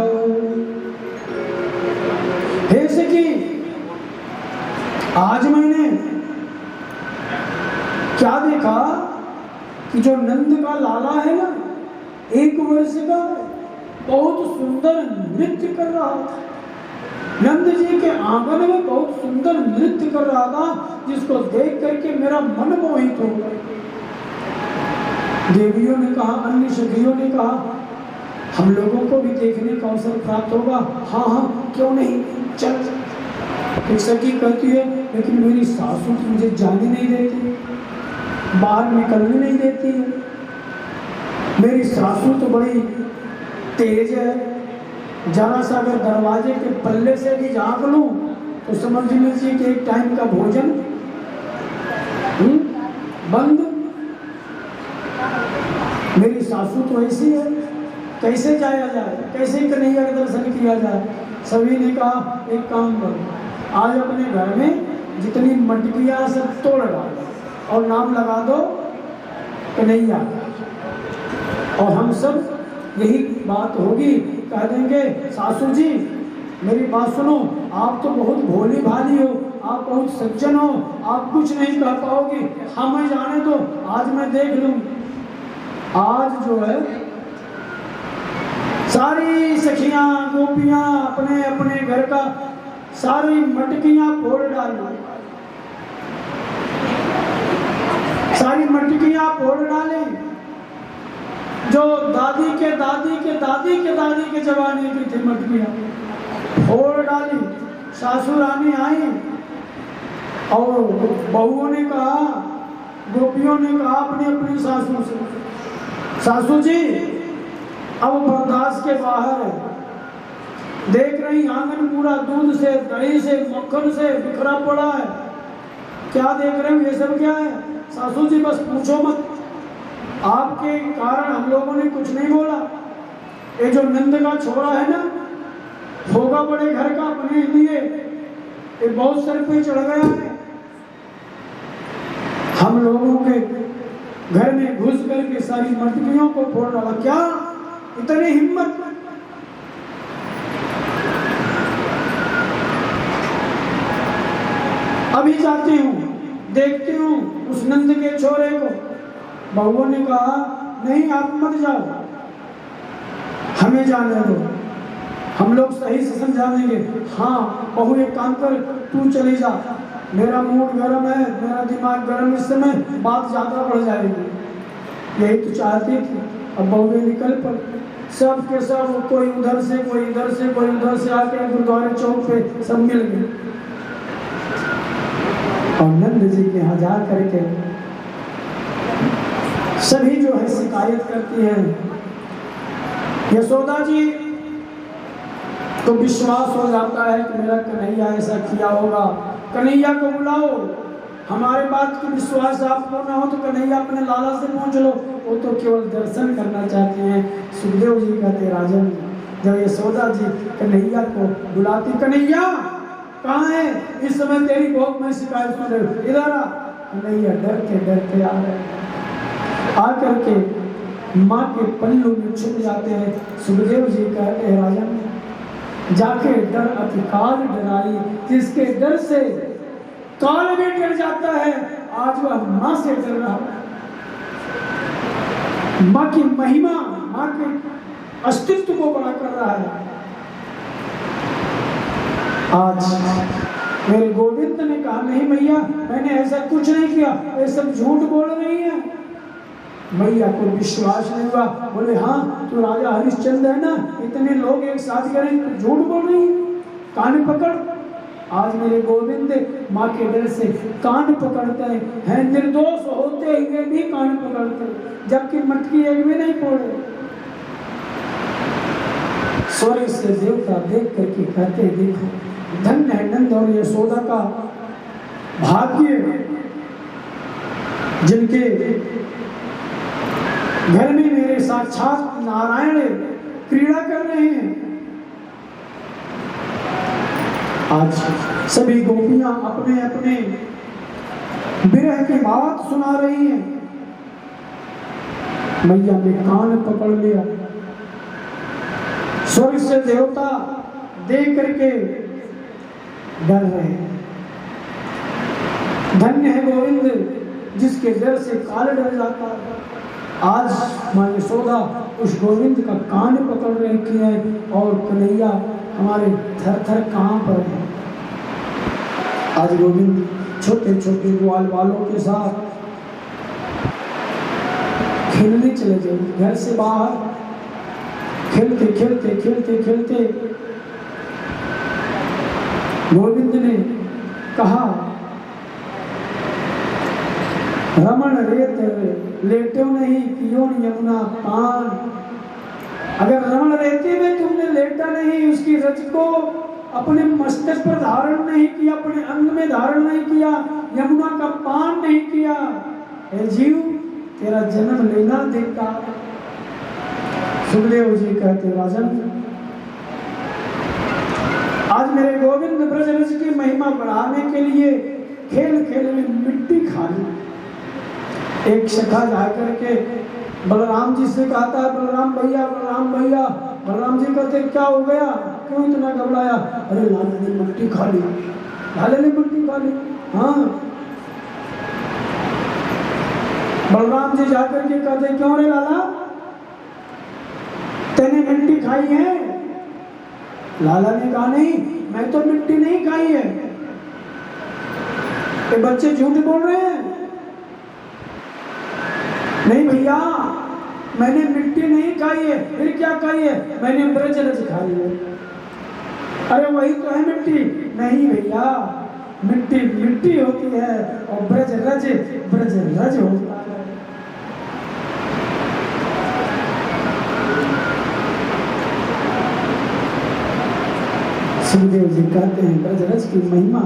हे सखी, आज मैंने क्या देखा कि जो नंद का लाला है ना, 1 वर्ष का, बहुत सुंदर नृत्य कर रहा था। नंद जी के आंगन में बहुत सुंदर नृत्य कर रहा था, जिसको देख करके मेरा मन मोहित हो गया। देवियों ने कहा, अन्य सखियों ने कहा हम लोगों को भी देखने का अवसर प्राप्त होगा। हाँ हाँ क्यों नहीं, चल। एक सखी कहती है लेकिन मेरी सासू तो मुझे जाने नहीं देती, बाहर निकलने नहीं देती है, मेरी सासू तो बड़ी तेज है, जरा सा अगर दरवाजे के पल्ले से भी झाँक लूं तो समझ लीजिए कि एक टाइम का भोजन बंद। मेरी सासू तो ऐसी है। कैसे जाया जाए, कैसे कन्हैया का दर्शन किया जाए। सभी ने कहा एक काम करो, आज अपने घर में जितनी मटकियाँ सब तोड़ डालो और नाम लगा दो कन्हैया, और हम सब यही बात होगी, कह देंगे सासू जी मेरी बात सुनो, आप तो बहुत भोली भाली हो, आप बहुत सज्जन हो, आप कुछ नहीं कह पाओगी, हमें जाने दो, आज मैं देख लूँ। आज जो है सारी सखियां गोपियां अपने अपने घर का सारी मटकियां फोड़ डाली, सारी मटकियां फोड़ डाली जो दादी के दादी के दादी के दादी के जमाने की थी, मटकियां फोड़ डाली। सासू रानी आई और बहुओं ने कहा, गोपियों ने कहा अपनी अपनी सासू से, सासू जी अब बर्दाश्त के बाहर है, देख रही आंगन पूरा दूध से दही से मक्खन से बिखरा पड़ा है, क्या देख रहे हो, ये सब क्या है। सासू जी बस पूछो मत, आपके कारण हम लोगों ने कुछ नहीं बोला, ये जो नंद का छोरा है ना, होगा बड़े घर का अपने लिए, ये बहुत सर पे चढ़ गया है, हम लोगों के घर में घुस करके सारी मटकियों को फोड़ डाला, क्या इतनी हिम्मत। अभी जाती हूँ, देखती हूँ उस नंद के छोरे को। बहुओं ने कहा नहीं आप मत जाओ, हमें जाने दो, हम लोग सही से समझा देंगे। हाँ बहू एक काम कर, तू चली जा, मेरा मूड गर्म है, मेरा दिमाग गर्म, इस समय बात ज्यादा बढ़ जाएगी। यही तो चाहती थी। अब बहू ने निकल पड़ी, सब के सब, कोई उधर से कोई इधर से कोई उधर से आके गुरुद्वारे चौक पे सब मिल गए और नंद जी के यहाँ जा करके सभी जो है शिकायत करती हैं। यशोदा जी तो विश्वास हो जाता है कि मेरा कन्हैया ऐसा किया होगा, कन्हैया को बुलाओ, हमारे बात की विश्वास आपको ना हो तो कन्हैया अपने लाला से पूछ लो, वो तो केवल दर्शन करना चाहते हैं। सुखदेव जी कहते राजन, जब यशोदा जी कन्हैया को बुलाती, कन्हैया कहाँ है, इस समय तेरी बहुत मैं शिकायत सुन रही हूँ, इधर आ। कन्हैया डरते डरते आ रहे, आकर के माँ के पल्लू में छुप जाते हैं। सुखदेव जी कहते हैं राजन, जाके डर अतिकाल डराई, जिसके डर से काल भी डर जाता है, आज वह माँ से डर रहा है। माँ की महिमा, माँ के अस्तित्व को बड़ा कर रहा है। आज मेरे गोविंद ने कहा नहीं मैया मैंने ऐसा कुछ नहीं किया, ये सब झूठ बोल रही है। मैया को विश्वास नहीं हुआ, बोले हाँ तू राजा हरिश्चंद्र है ना, इतने लोग एक साथ करें तो झूठ बोल रही है, कान पकड़। आज मेरे गोविंद माँ के डर से कान पकड़ते हैं, निर्दोष होते हुए भी कान पकड़ते हैं, जबकि मटकी एक भी नहीं फोड़े। स्वर्ग से देवता देख करके कहते देखो धन्य है नंद और यशोदा का भाग्य, जिनके घर में मेरे साक्षात नारायण क्रीड़ा कर रहे हैं। आज सभी गोपियां अपने अपने विरह की बात सुना रही हैं। मैया ने कान पकड़ लिया। स्वर्ग से देवता देख करके डर रहे हैं। धन्य है गोविंद जिसके डर से काल डर जाता है। आज माँ यशोदा उस गोविंद का कान पकड़ रही है और कन्हैया हमारे थर थर कहाँ पर है। आज गोविंद छोटे छोटे ग्वाल वालों के साथ खेलने चले गए, घर से बाहर खेलते खेलते खेलते खेलते गोविंद ने कहा रमण रेत लेटो नहीं पियो यमुना पान। अगर रमण रेती में तुमने लेटा नहीं, उसकी रज को अपने मस्तक पर धारण नहीं किया, अपने अंग में धारण नहीं किया, यमुना का पान नहीं किया, हे जीव तेरा जन्म लेना देखा। सुखदेव जी कहते राजन, आज मेरे गोविंद ब्रजरज की महिमा बढ़ाने के लिए खेल खेल में मिट्टी खा ली। एक सखा जाकर के बलराम जी से कहता है, बलराम भैया, बलराम भैया। बलराम जी कहते क्या हो गया, क्यों इतना घबराया? अरे लाला ने मिट्टी खा ली, लाला ने मिट्टी खा ली। हाँ, बलराम जी जाकर के कहते क्यों रे लाला, तेने मिट्टी खाई है? लाला ने कहा नहीं, मैं तो मिट्टी नहीं खाई है। ये बच्चे झूठ बोल रहे हैं। नहीं भैया, मैंने मिट्टी नहीं खाई है। फिर क्या खाई है? मैंने ब्रजरज खाई है। अरे वही तो है मिट्टी। नहीं भैया, मिट्टी मिट्टी होती है और ब्रजरज ब्रजरज होता है। सुखदेव जी कहते हैं ब्रजरज की महिमा,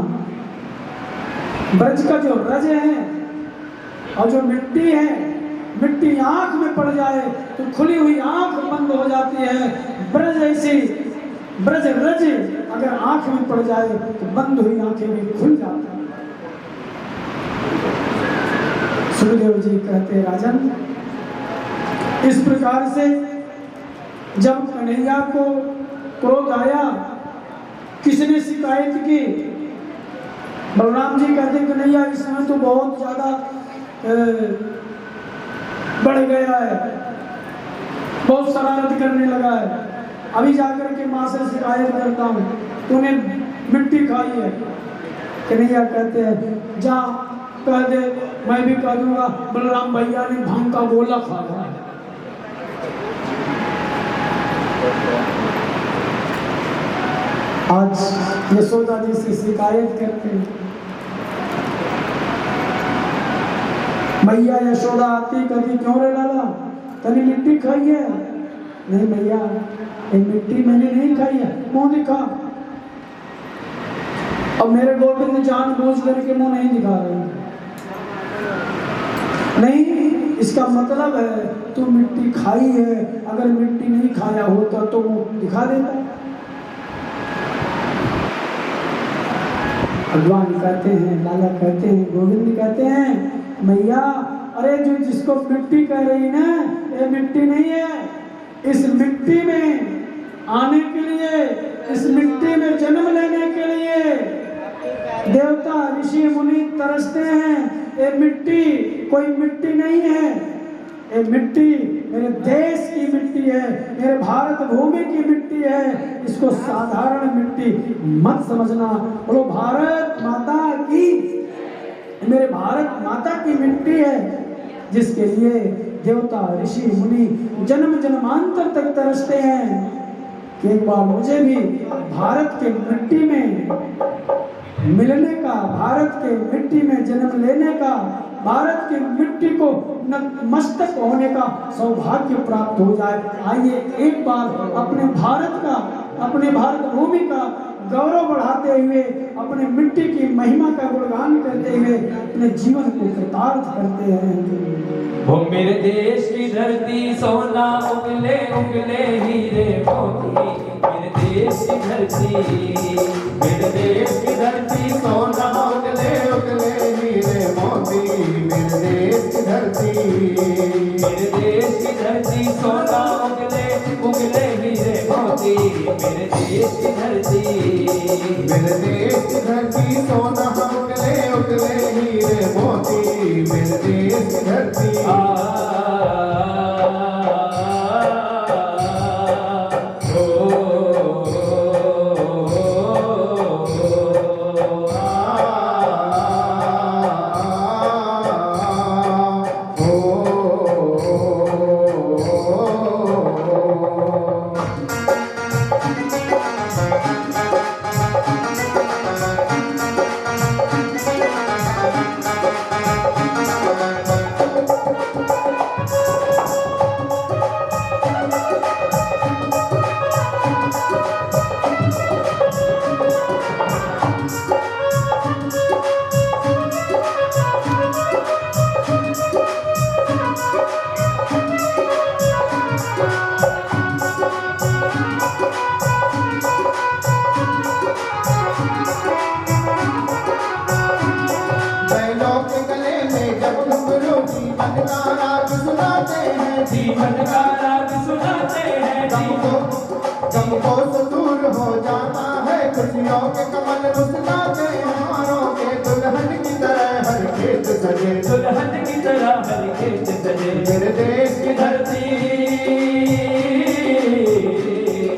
ब्रज का जो रज है और जो मिट्टी है, मिट्टी आंख में पड़ जाए तो खुली हुई आंख बंद हो जाती है। ब्रज ऐसी ब्रज रज अगर आंख में पड़ जाए तो बंद हुई आंखें भी खुल जाती हैं। सुखदेव जी कहते राजन, इस प्रकार से जब कन्हैया को क्रोध आया, किसने शिकायत की? बलराम जी कहते कन्हैया इस समय तो बहुत ज्यादा बढ़ गया है, बहुत शरारत करने लगा है। अभी जाकर के माँ से शिकायत करता हूँ, तूने मिट्टी खाई है। कन्हैया कहते हैं जा कह दे, मैं भी कह दूंगा बलराम भैया ने भांग का गोला खा लिया। आज यशोदा जी से शिकायत करते हैं, भैया यशोदा आती कहती क्यों रे लाला, तने मिट्टी खाई है? नहीं भैया, ये मिट्टी मैंने नहीं खाई है। मुंह दिखा। अब मेरे गोविंद जानबूझ करके मुंह नहीं दिखा रहे। नहीं, इसका मतलब है तू मिट्टी खाई है। अगर मिट्टी नहीं खाया होता तो वो दिखा देता। भगवान कहते हैं, लाला कहते हैं, गोविंद कहते हैं मैया, अरे जो जिसको मिट्टी कह रही ना, ये मिट्टी नहीं है। इस मिट्टी में आने के लिए, इस मिट्टी में जन्म लेने के लिए देवता ऋषि मुनि तरसते हैं। ये मिट्टी कोई मिट्टी नहीं है, ये मिट्टी मेरे देश की मिट्टी है, मेरे भारत भूमि की मिट्टी है। इसको साधारण मिट्टी मत समझना। बोलो भारत माता की, मेरे भारत माता की मिट्टी है, जिसके लिए देवता ऋषि मुनि जन्म जन्मांतर तक तरसते हैं कि एक बार मुझे भी भारत के मिट्टी में मिलने का, भारत के मिट्टी में जन्म लेने का, भारत की मिट्टी को नतमस्तक होने का सौभाग्य प्राप्त हो जाए। आइए एक बार अपने भारत का, अपने भारत भूमि का गौरव बढ़ाते हुए, अपने मिट्टी की महिमा का गुणगान करते हुए अपने जीवन को कृतार्थ करते हैं। वो मेरे देश की धरती सोना उगले उगले हीरे मोती, मेरे देश की धरती, मेरे देश की धरती सोना उगले उगले हीरे मोती, मेरे देश की धरती, मेरे देश की धरती सोना उगले उगले हीरे मोती, मेरे देश की धरती, मेरे देश की धरती सोना उगले उगले हीरे मोती, मेरे देश की धरती। किस तरह हर खेत सजे मेरे देश की धरती,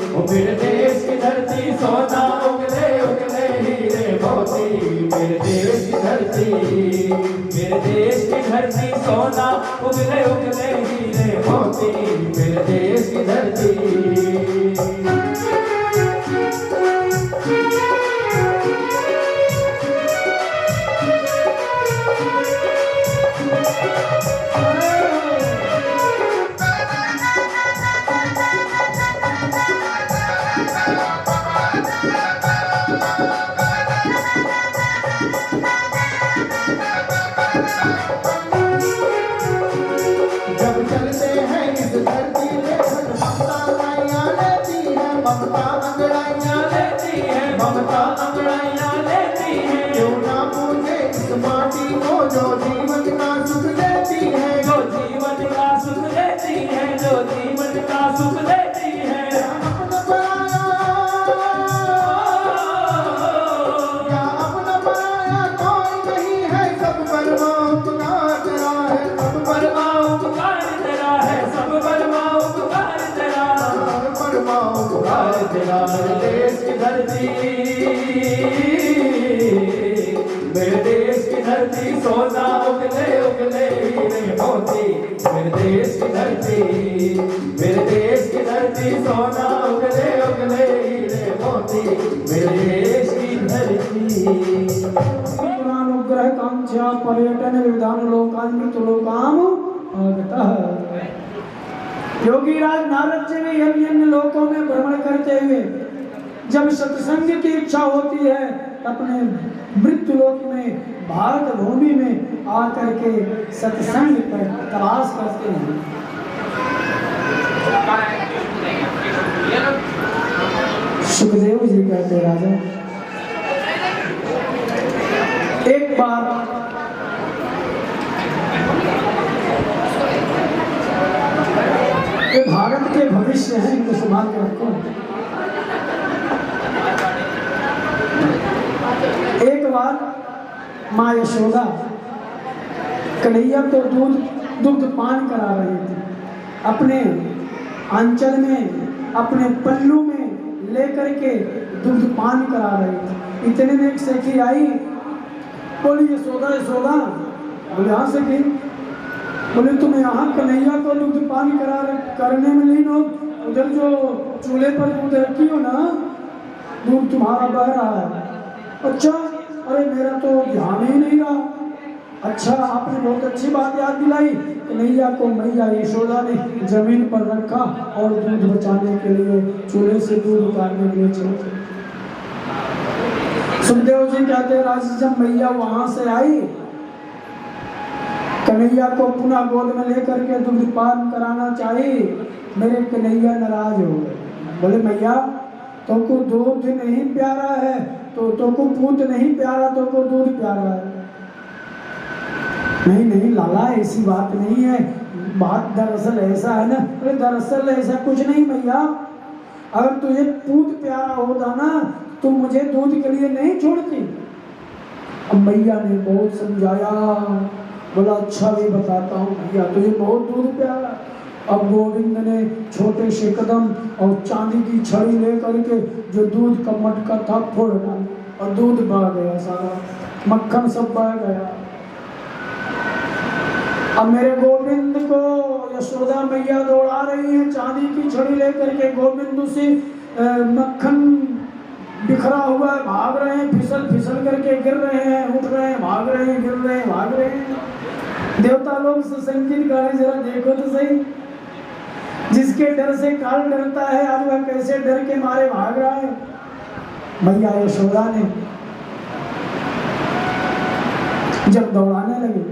ओ मेरे देश की धरती सोना उगले उगले हीरे मोती, मेरे देश की धरती, मेरे देश की धरती सोना उगले उगले हीरे मोती, मेरे देश की धरती। जब चलते हैं इस धरती पे ममता अंगड़ाइयाँ लेती है, ममता अंगड़ाइयाँ लेती है, ममता अंगड़ाइयाँ लेती है। क्यों ना पूछे इस माटी को जो जीवन का सुख देती है, जो जीवन का सुख देती है, जो जीवन का सुख देती है। अपना पराया कोई नहीं है, सब पर उपकार तेरा है, सब पर उपकार तेरा है, सब पर उपकार तेरा, पर उपकार तेरा। मेरे देश की धरती, मेरे देश की धरती सोना उगले उगले हीरे मोती, मेरे देश की धरती, मेरे देश की धरती सोना उगले उगले हीरे मोती, मेरे देश की धरती। अनुग्रह कांक्षा पर्यटन विधान लोकान्वित लोकाम आगतः। योगी राज नारद जी ने अन्य लोकों में भ्रमण करते हुए जब सत्संग की इच्छा होती है अपने मृत्यु लोक में भारत भूमि में आकर के सत्संग पर तलाश करते हैं। सुखदेव जी कहते राजा, एक बार ये भारत के भविष्य है, इनको संभाल के रखो। एक बार माँ यशोदा कन्हैया को दुग्ध पान करा रही थी, अपने आंचल में अपने पल्लू में लेकर के दुग्ध पान करा रही थी। इतने में एक सखी आई, बोली यशोदा यशोदा, बोले यहाँ से की, बोले तुम यहाँ कन्हैया को दुग्ध पान करने में नहीं हो, उधर जो चूल्हे पर दूध रखी हो ना, दूध तुम्हारा बह रहा है। अच्छा, अरे मेरा तो ध्यान ही नहीं रहा। अच्छा, आपने बहुत अच्छी बात याद दिलाई। कन्हैया को मैया यशोदा ने जमीन पर रखा और दूध बचाने के लिए चूल्हे से दूध उतारने के लिए चले। सुखदेव जी कहते राज, जब मैया वहां से आई, कन्हैया को पुनः गोद में लेकर के दूध पान कराना चाहिए, मेरे कन्हैया नाराज हो गए। बोले मैया, तुमको दूध नहीं प्यारा है तो तुमको पूत नहीं प्यारा, तुमको दूध प्यारा है। नहीं नहीं लाला, ऐसी बात नहीं है, बात दरअसल ऐसा है ना। अरे दरअसल ऐसा कुछ नहीं मैया, अगर तुझे पूत प्यारा होता ना तो मुझे दूध के लिए नहीं छोड़ती। अब मैया ने बहुत समझाया, बोला अच्छा भी बताता हूँ भैया, तुझे बहुत दूध प्यारा। अब गोविंद ने छोटे से कदम और चांदी की छड़ी लेकर के जो दूध का मटका था फोड़ डाला और दूध बह गया, सारा मक्खन सब बह गया। अब मेरे गोविंद को यशोदा मैया दौड़ा रही है चांदी की छड़ी लेकर के, गोविंद से मक्खन बिखरा हुआ है, भाग रहे हैं, फिसल फिसल करके गिर रहे हैं, उठ रहे हैं, भाग रहे हैं, गिर रहे हैं, भाग रहे हैं। देवता लोग संगीत गा रहे, जरा देखो तो सही, जिसके डर से काल डरता है आज वह कैसे डर के मारे भाग रहा है। मैया यशोदा ने जब दौड़ाने लगे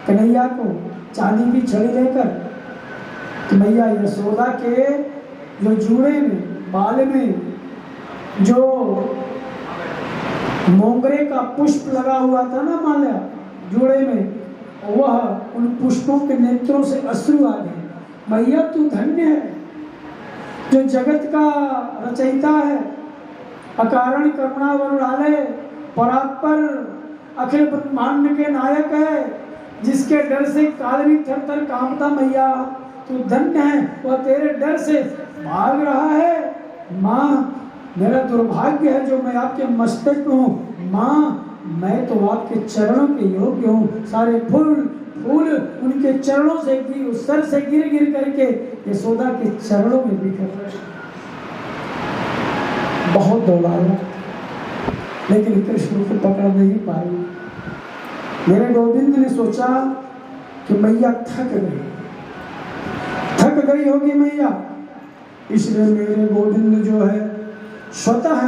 कन्हैया को चांदी की छड़ी लेकर, तो मैया यशोदा के जो जूड़े में बाल में जो मोगरे का पुष्प लगा हुआ था ना माल्या जूड़े में, वह उन पुष्पों के नेत्रों से अश्रु आ गए। मैया तू धन्य है, जो जगत का रचयिता है, अकारण करुणा वरुणालय, परात्पर, अखिल ब्रह्मांड के नायक है, जिसके डर से कालवी थर थर कांपता मैया, तू धन्य है, वह तेरे डर से भाग रहा है। माँ मेरा दुर्भाग्य है जो मैं आपके मस्तक में हूँ। माँ मैं तो आपके चरणों के योग्य हूँ। सारे फूल फूल उनके चरणों से गिर, सर से गिर गिर करके यशोदा के चरणों में बिखर रहे। बहुत दौड़ाया लेकिन कृष्ण को पकड़ नहीं पाई। मेरे गोविंद ने सोचा कि मैया थक गई होगी मैया, इसलिए मेरे गोविंद जो है स्वतः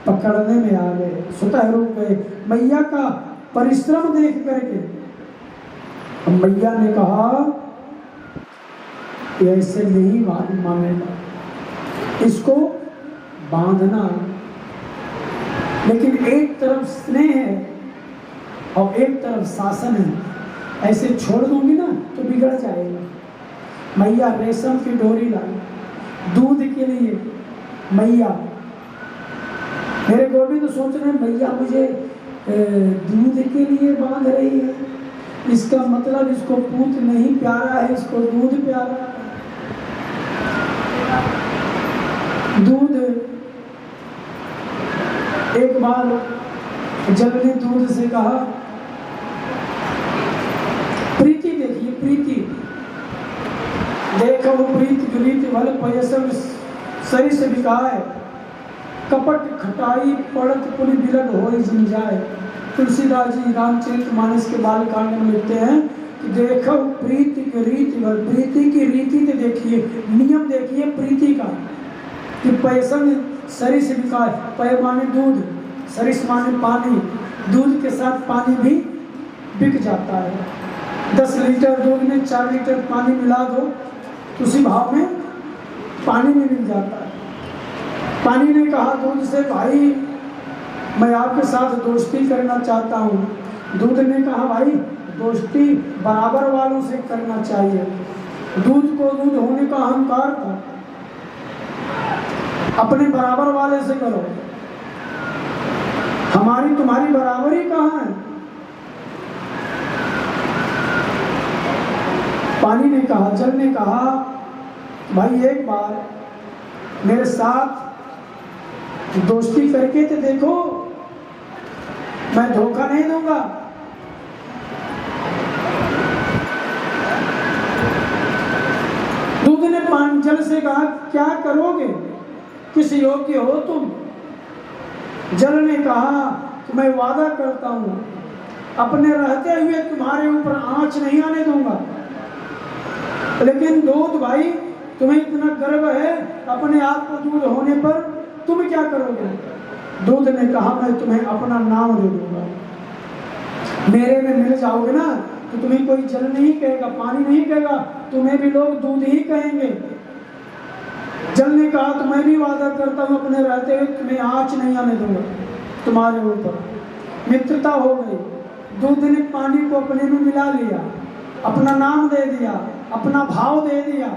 पकड़ने में आ गए, स्वतः रुक गए। मैया का परिश्रम देख करके मैया ने कहा ऐसे नहीं मानेगा, इसको बांधना। लेकिन एक तरफ स्नेह है और एक तरफ शासन है, ऐसे छोड़ दूंगी ना तो बिगड़ जाएगा। मैया रेशम की डोरी लाई दूध के लिए। मैया मेरे गोविंद सोच रहे हैं मैया मुझे दूध के लिए बांध रही है, इसका मतलब इसको पूत नहीं प्यारा है, इसको दूध प्यारा है। दूध एक बार जल ने दूध से कहा, प्रीति देखिए प्रीति, देखो प्रीति गरीत भले पयसम सही से बिकाए, कपट खटाई पड़त पुनि बिलन होई जिन जाए। तुलसीदास जी रामचरितमानस के बालकांड में लिखते हैं कि देखो प्रीति की रीति, प्रीति की रीति तो देखिए, नियम देखिए प्रीति का कि पैसन सरिस बिकाए। पय माने दूध, सरिस माने पानी, दूध के साथ पानी भी बिक जाता है। 10 लीटर दूध में 4 लीटर पानी मिला दो तो उसी भाव में पानी में मिल जाता है। पानी ने कहा दूध से, भाई मैं आपके साथ दोस्ती करना चाहता हूँ। दूध ने कहा भाई दोस्ती बराबर वालों से करना चाहिए। दूध को दूध होने का अहंकार था, अपने बराबर वाले से करो, हमारी तुम्हारी बराबरी कहाँ है। पानी ने कहा, जल ने कहा भाई एक बार मेरे साथ दोस्ती करके तो देखो, मैं धोखा नहीं दूंगा। दूध ने पानी जल से कहा क्या करोगे, किस योग्य हो तुम। जल ने कहा कि मैं वादा करता हूं अपने रहते हुए तुम्हारे ऊपर आंच नहीं आने दूंगा। लेकिन दूध भाई तुम्हें इतना गर्व है अपने आप को दूध होने पर, तुम क्या करोगे। दूध ने कहा मैं तुम्हें अपना नाम दे दूंगा, मेरे में मिल जाओगे ना तो तुम्हें कोई जल नहीं कहेगा, पानी नहीं कहेगा, तुम्हें भी लोग दूध ही कहेंगे। जल ने कहा तो मैं भी वादा करता हूँ अपने रहते हुए तुम्हें आंच नहीं आने दूंगा तुम्हारे ऊपर। मित्रता हो गई। दूध ने पानी को अपने में मिला लिया, अपना नाम दे दिया, अपना भाव दे दिया।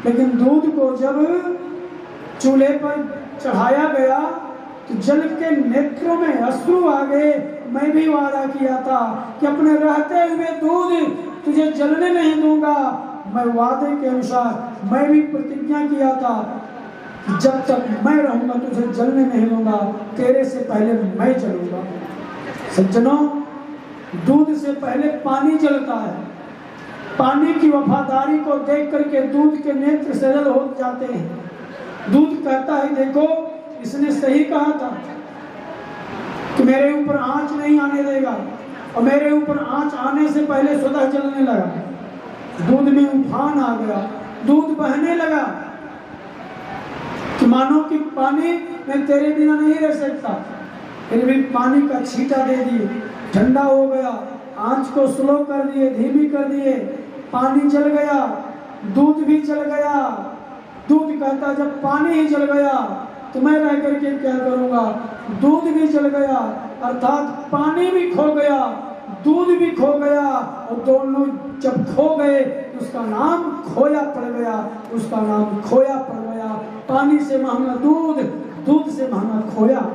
लेकिन दूध को जब चूल्हे पर चढ़ाया गया तो जल के नेत्रों में अश्रु आ गए। मैं भी वादा किया था कि अपने रहते हुए दूध तुझे जलने नहीं दूंगा। मैं वादे के अनुसार मैं भी प्रतिज्ञा किया था कि जब तक मैं रहूंगा तुझे जलने नहीं दूंगा, तेरे से पहले मैं जलूंगा। सज्जनों, दूध से पहले पानी जलता है। पानी की वफादारी को देख करके दूध के नेत्र सजल हो जाते हैं। दूध कहता है देखो इसने सही कहा था कि मेरे ऊपर आंच नहीं आने देगा, और मेरे ऊपर आंच आने से पहले स्वतः जलने लगा। दूध में उफान आ गया, दूध बहने लगा कि मानो कि पानी मैं तेरे बिना नहीं रह सकता। फिर भी पानी का छींटा दे दिए, ठंडा हो गया, आंच को स्लो कर दिए, धीमी कर दिए, पानी जल गया, दूध भी जल गया। दूध कहता जब पानी ही जल गया तो मैं रह करके क्या करूंगा। दूध भी जल गया, अर्थात पानी भी खो गया, दूध भी खो गया, और दोनों जब खो गए तो उसका नाम खोया पड़ गया, उसका नाम खोया पड़ गया। पानी से महंगा दूध, दूध से महंगा खोया।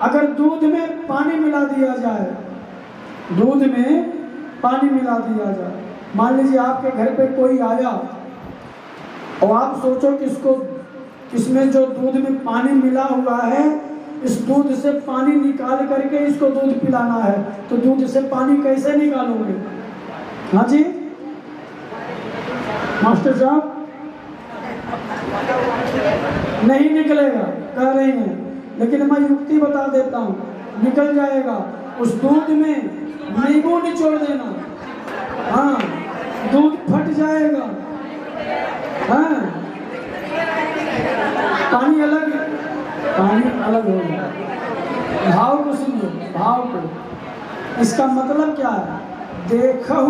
अगर दूध में पानी मिला दिया जाए, दूध में पानी मिला दिया जाए। मान लीजिए आपके घर पे कोई आया और आप सोचो कि इसमें जो दूध में पानी मिला हुआ है, इस दूध से पानी निकाल करके इसको दूध पिलाना है, तो दूध से पानी कैसे निकालोगे? हाँ जी मास्टर साहब, नहीं निकलेगा कह रहे हैं, लेकिन मैं युक्ति बता देता हूँ, निकल जाएगा। उस दूध में नींबू निचोड़ देना, हाँ दूध फट जाएगा। हाँ पानी अलग होगा। भाव को सुनिए, भाव को। इसका मतलब क्या है? देखो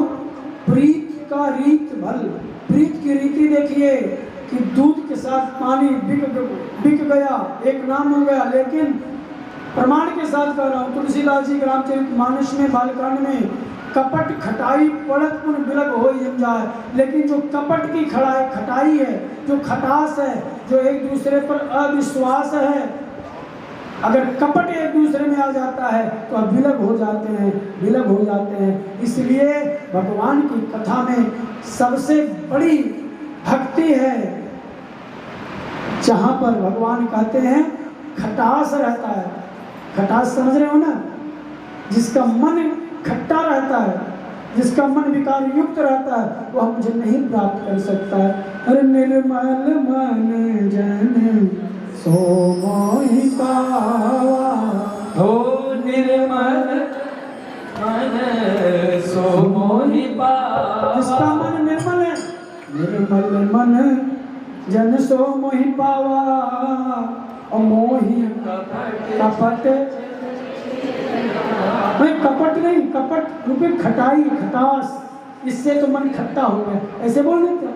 प्रीत का रीत भल। प्रीत की रीति देखिए कि दूध के साथ पानी बिक गया, एक नाम हो गया। लेकिन प्रमाण के साथ कह रहा हूँ, तुलसीदास जी रामचरितमानस में बालकांड में कपट खटाई पड़त पुन बिलक हो जम जाए। लेकिन जो कपट की खटाई है, जो खटास है, जो एक दूसरे पर अविश्वास है, अगर कपट एक दूसरे में आ जाता है तो विलग हो जाते हैं। इसलिए भगवान की कथा में सबसे बड़ी भक्ति है जहाँ पर भगवान कहते हैं खटास रहता है। खटास समझ रहे हो ना? जिसका मन खट्टा रहता है, जिसका मन विकार युक्त रहता है, वह मुझे नहीं प्राप्त कर सकता है। अरे निर्मल मन जन सो मोहि पावा, हो निर्मल मन सो मोहि पावा। जिसका मन निर्मल है, निर्मल मन जन सो मोहि पावा। और मोहि कपट, भाई कपट नहीं, कपट रूपे खटाई, खटास, इससे तो मन खट्टा हो गया, ऐसे बोल देते।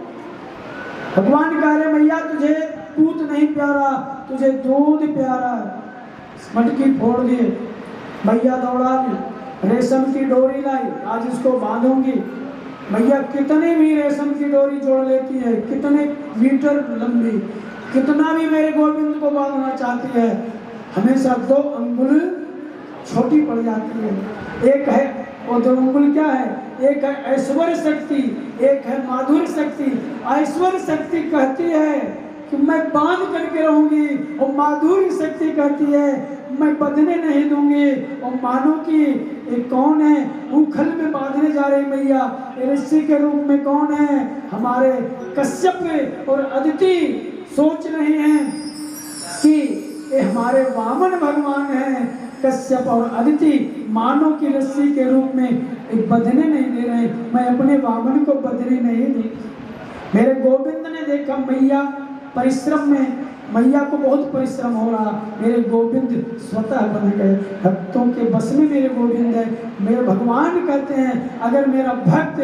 भगवान कह रहे मैया तुझे दूध नहीं प्यारा, तुझे दूध प्यारा। मटकी फोड़ दिए, मैया दौड़ा दी, रेशम की डोरी लाई, आज इसको बांधूंगी। मैया कितने भी रेशम की डोरी जोड़ लेती है, कितने मीटर लंबी, कितना भी मेरे गोविंद को बांधना चाहती है, हमेशा 2 अंगुल छोटी पड़ जाती है। एक है वो 2 अंगुल क्या है? एक है ऐश्वर्य शक्ति, एक है माधुर्य शक्ति। ऐश्वर्य शक्ति कहती है कि मैं बांध करके रहूंगी, और माधुर्य शक्ति कहती है मैं बंधने नहीं दूंगी। और मानो कि ये कौन है? उखल में बांधने जा रही मैया, ऋषि के रूप में कौन है? हमारे कश्यप और अदिति सोच रहे हैं कि ये हमारे वामन भगवान हैं। कश्यप और अदिति मानो की रस्सी के रूप में एक बंधने नहीं दे रहे। मैं अपने वामन को बंधने नहीं दूं। मेरे गोविंद ने देखा मैया परिश्रम में, मैया को बहुत परिश्रम हो रहा, मेरे गोविंद स्वतः बन गए। भक्तों के बस में मेरे गोविंद है। मेरे भगवान कहते हैं अगर मेरा भक्त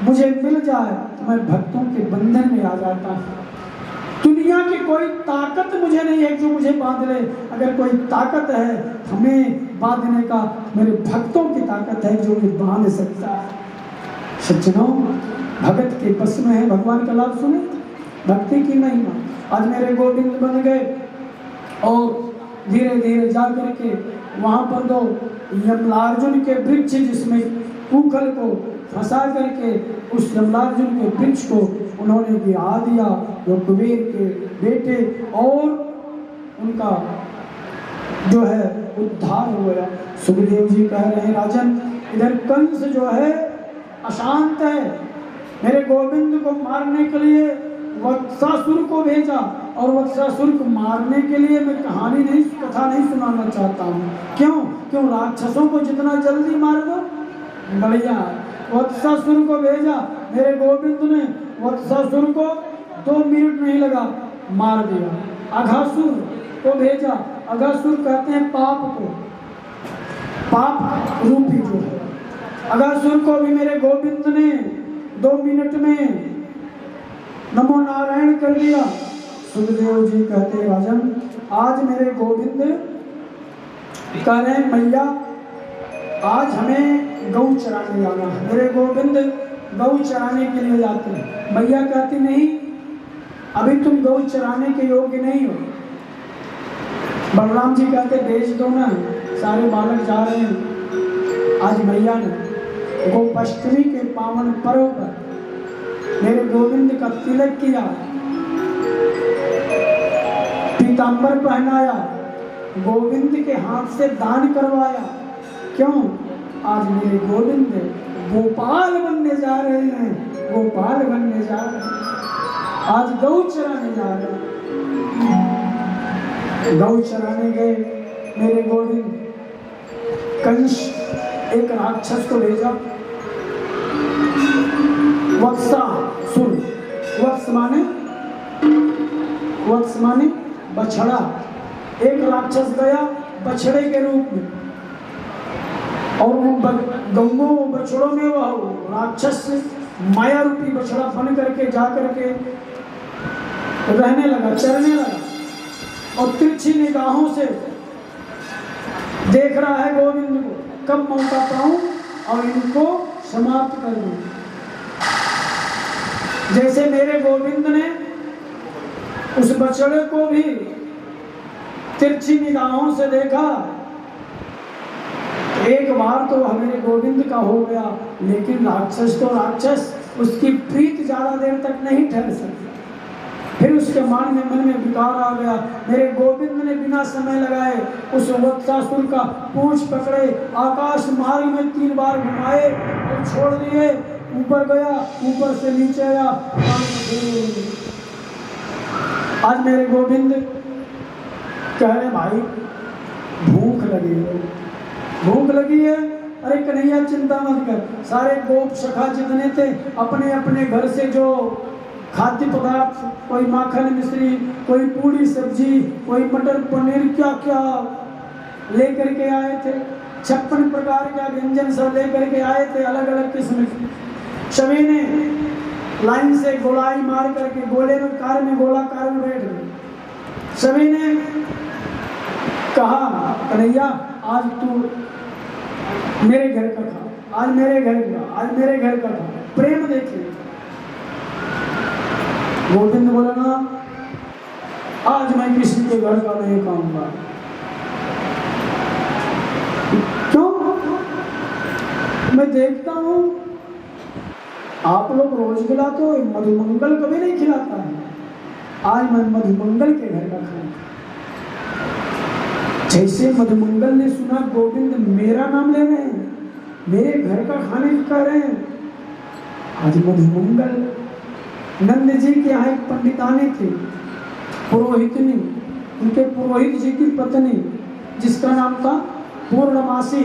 मुझे मिल जाए तो मैं भक्तों के बंधन में आ जाता हूँ। दुनिया की कोई ताकत मुझे नहीं है जो मुझे बांध ले। अगर कोई ताकत है हमें बांधने का, मेरे भक्तों की ताकत है जो मुझे बांध सकता है। सज्जनों, भगत के बस में है भगवान का लाभ सुने, भक्ति की महिमा। आज मेरे गोविंद बन गए और धीरे धीरे जा करके वहाँ पर 2 यमलार्जुन के वृक्ष, जिसमें उखल को फंसा करके उस यमलार्जुन के वृक्ष को उन्होंने गिरा दिया। वो कुबेर के बेटे और उनका जो है उद्धार हो गया। सुखदेव जी कह रहे हैं राजन, इधर कंस जो है अशांत है, मेरे गोविंद को मारने के लिए वत्सासुर को भेजा, और वत्सासुर को मारने के लिए मैं कथा नहीं सुनाना चाहता हूँ। क्यों राक्षसों को जितना जल्दी मार दो बढ़िया। वत्सासुर को भेजा, मेरे गोविंद ने वत्सासुर को 2 मिनट नहीं लगा मार दिया। अघासुर को भेजा, अघासुर कहते हैं पाप को, पाप रूपी जो है। अघासुर को भी मेरे गोविंद ने 2 मिनट में नमो नारायण कर दिया। सुखदेव जी कहते हैं राजन, आज मेरे गोविंद कह रहे हैं मैया आज हमें गौ चराने जाना है। मेरे गोविंद गौ चराने के लिए जाते हैं। मैया कहती नहीं, अभी तुम गौ चराने के योग्य नहीं हो। बलराम जी कहते भेज दो ना, सारे बालक जा रहे हैं। आज मैया ने गोपाष्टमी के पावन पर्व पर मेरे गोविंद का तिलक किया, पीतांबर पहनाया, गोविंद के हाथ से दान करवाया। क्यों? आज मेरे गोविंद गोपाल बनने जा रहे हैं, गोपाल बनने जा रहे हैं। आज गौ चराने जा रहे हैं। गौ चराने गए मेरे गोविंद, कंस एक राक्षस को भेजा, वत्सासुर, वत्स माने बछड़ा। एक राक्षस गया बछड़े के रूप में, और वो गंगों बछड़ों में वह राक्षस माया रूपी बछड़ा बन करके जा करके रहने लगा, चरने लगा, और तिरछी निगाहों से देख रहा है गोविंद को, कब मौका पाऊं और इनको समाप्त कर दूं। जैसे मेरे गोविंद ने उस बछड़े को भी तिरछी निगाहों से देखा, एक बार तो मेरे गोविंद का हो गया, लेकिन राक्षस तो राक्षस, उसकी प्रीत ज्यादा देर तक नहीं ठहर सकती। फिर उसके मन में विकार आ गया। मेरे गोविंद ने बिना समय लगाए उस वत्सासुर का पूंछ पकड़े, आकाश मार्ग में 3 बार घुमाए और छोड़ दिए। ऊपर गया, ऊपर से नीचे आया। आज मेरे गोविंद कह रहे भाई भूख लगी है, भूख लगी है। अरे कन्हैया चिंता मत कर, सारे गोप सखा जितने थे अपने अपने घर से जो खाद्य पदार्थ, कोई माखन मिश्री, कोई पूरी सब्जी, कोई मटर पनीर, क्या क्या लेकर के आए थे। 56 प्रकार का व्यंजन सब लेकर के आए थे, अलग अलग किस्म के। सभी ने लाइन से गोलाई मार करके गोले में कार में गोलाकार में बैठ गए। सभी ने कहा कन्हैया आज तू मेरे घर का खा, आज मेरे घर का, आज मेरे घर का खा। प्रेम देखिए। गोविंद बोला ना, आज मैं किसी के घर का नहीं खाऊंगा। क्यों? मैं देखता हूं आप लोग रोज खिलाते हो, मधुमंगल कभी नहीं खिलाता है। आज मैं मधुमंगल के घर का खाऊंगा। जैसे मधुमंगल ने सुना गोविंद मेरा नाम ले रहे हैं, मेरे घर का खाने को कह रहे हैं, आज मधुमंगल नंद जी के यहाँ एक पंडितानी थी, पुरोहितनी, उनके पुरोहित जी की पत्नी जिसका नाम था पूर्णमासी,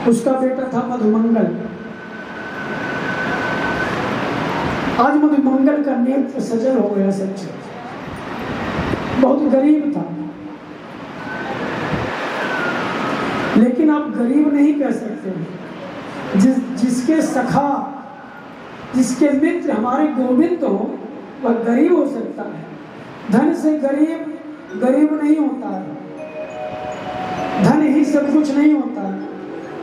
उसका बेटा था मधुमंगल। आज मधुमंगल का नेत्र सजल हो गया। सच बहुत गरीब था, लेकिन आप गरीब नहीं कह सकते। जिसके सखा, जिसके मित्र हमारे गोविंद हो, वह गरीब हो सकता है। धन से गरीब गरीब नहीं होता है, धन ही सब कुछ नहीं होता है।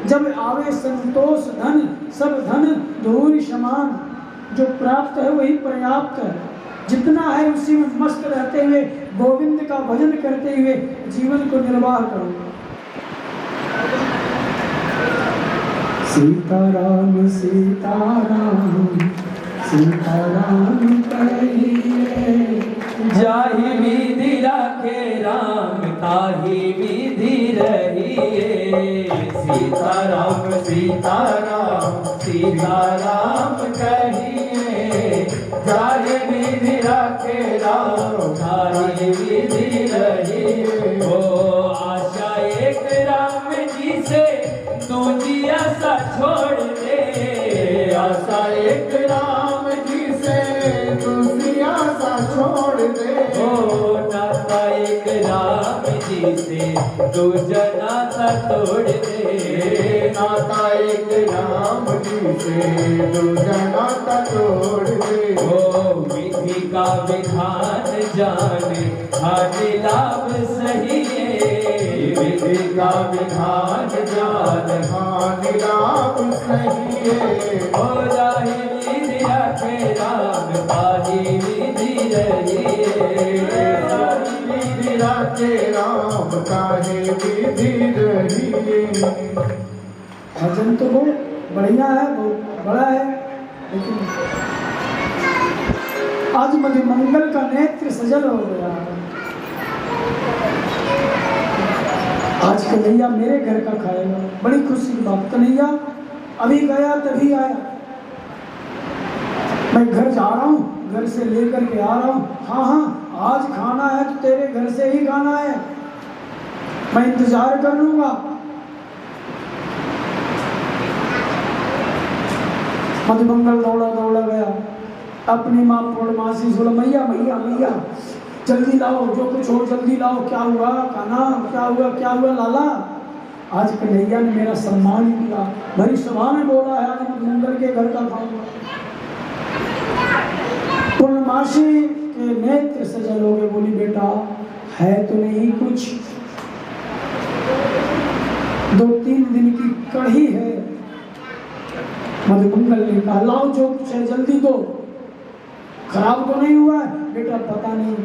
जब आवे संतोष धन, सब धन धूरी समान। जो प्राप्त है वही पर्याप्त है। जितना है उसी में मस्त रहते हुए गोविंद का भजन करते हुए जीवन को निर्वाह करो। सीताराम सीताराम सीताराम कहिए, जाहि विधि राखे राम ताहि विधि रहिए। सीताराम सीताराम सीताराम कहिए, जाहि विधि राखे राम ताहि विधि रहिए। ओ आशा एक राम जी से दूजी आशा छोड़ दे, आशा एक राम जी से दूसरी आशा छोड़ दे। ओ नाता एक राम जी से दूजा नाता तोड़ दे, नाता एक राम जी से दूजा नाता तोड़ दे। ओ विधि का विधान जाने हानि लाभ सही है, विधि का विधान जाने हानि लाभ सही है। हो जाहि विधि राखे राम ताहि विधि रहिए, विधि राखे राम ताहि विधि रहिए। भजन तो हो, बढ़िया है, बहुत बड़ा है, लेकिन आज मधुमंगल का नेत्र सजल हो गया। आज कन्हैया मेरे घर का खाएगा, बड़ी खुशी की बात। कन्हैया अभी गया तभी आया, मैं घर जा रहा हूँ, घर से लेकर के आ रहा हूँ। हाँ हाँ, आज खाना है तो तेरे घर से ही खाना है, मैं इंतजार कर लूंगा। मधुमंगल दौड़ा दौड़ा गया, अपनी माँ पूर्णमासी बोला, मैया मैया मैया जल्दी लाओ, जो कुछ हो जल्दी लाओ, क्या हुआ खाना, क्या हुआ लाला। आज कन्हैया ने मेरा सम्मान किया, भरी सभा में बोला है आज मधुमंगल के घर का खाऊंगा। पूर्णमासी के नेत्र सजल हो गए, बोली बेटा है तो नहीं कुछ, 2-3 दिन की कढ़ी है। मधुमंगल ने कहा लाओ जो कुछ है जल्दी दो, खराब तो नहीं हुआ है। बेटा पता नहीं।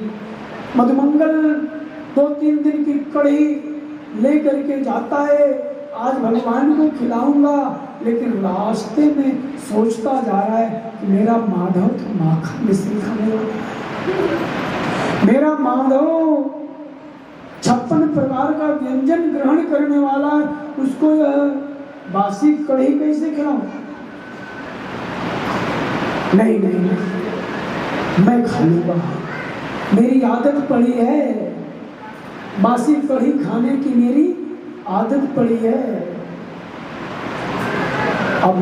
मधुमंगल 2-3 दिन की कढ़ी लेकर के जाता है, आज भगवान को खिलाऊंगा, लेकिन रास्ते में सोचता जा रहा है कि मेरा माधव तो माखन मिश्री खाने वाला है, मेरा माधव 56 प्रकार का व्यंजन ग्रहण करने वाला है, उसको यह बासी कढ़ी कैसे खिलाऊं। नहीं नहीं नहीं, मैं खा लूंगा, मेरी आदत पड़ी है, बासी कढ़ी खाने की मेरी आदत पड़ी है। अब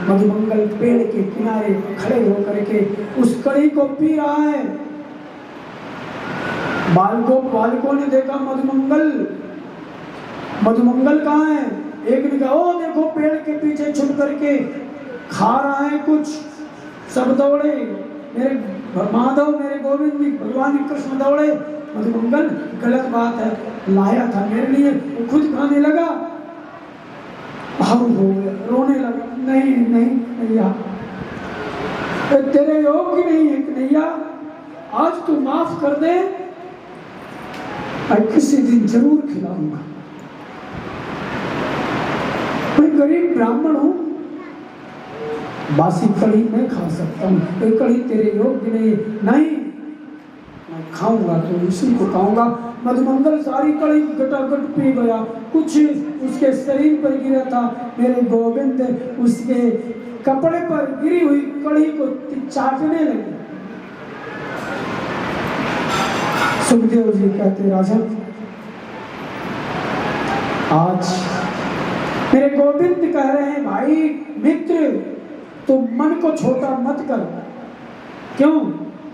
मधुमंगल पेड़ के किनारे खड़े होकर के उस कढ़ी को पी रहा है। बालकों ने देखा मधुमंगल कहाँ है। एक ने कहा ओ देखो पेड़ के पीछे छुप करके खा रहा है कुछ। सब दौड़े, मेरे माधव मेरे गोविंद भगवान कृष्ण दौड़े। मधुमंगल गलत बात है, लाया था मेरे लिए, वो खुद खाने लगा, भावुक हो गया, रोने लगा। नहीं नहीं भैया, तेरे योग्य नहीं है कन्हैया, आज तू माफ कर दे, मैं किसी दिन जरूर खिलाऊंगा। मैं गरीब ब्राह्मण हूं, बासी कढ़ी मैं खा सकता हूँ, ये कढ़ी तेरे योग्य नहीं। नहीं, मैं खाऊंगा तो उसी को खाऊंगा। मधुमंगल सारी कढ़ी गटागट पी गया, कुछ उसके शरीर पर गिरा था। मेरे गोविंद उसके कपड़े पर गिरी हुई कढ़ी को चाटने लगे। सुखदेव जी कहते राजन, आज मेरे गोविंद कह रहे हैं भाई मित्र, तो मन को छोटा मत कर। क्यों?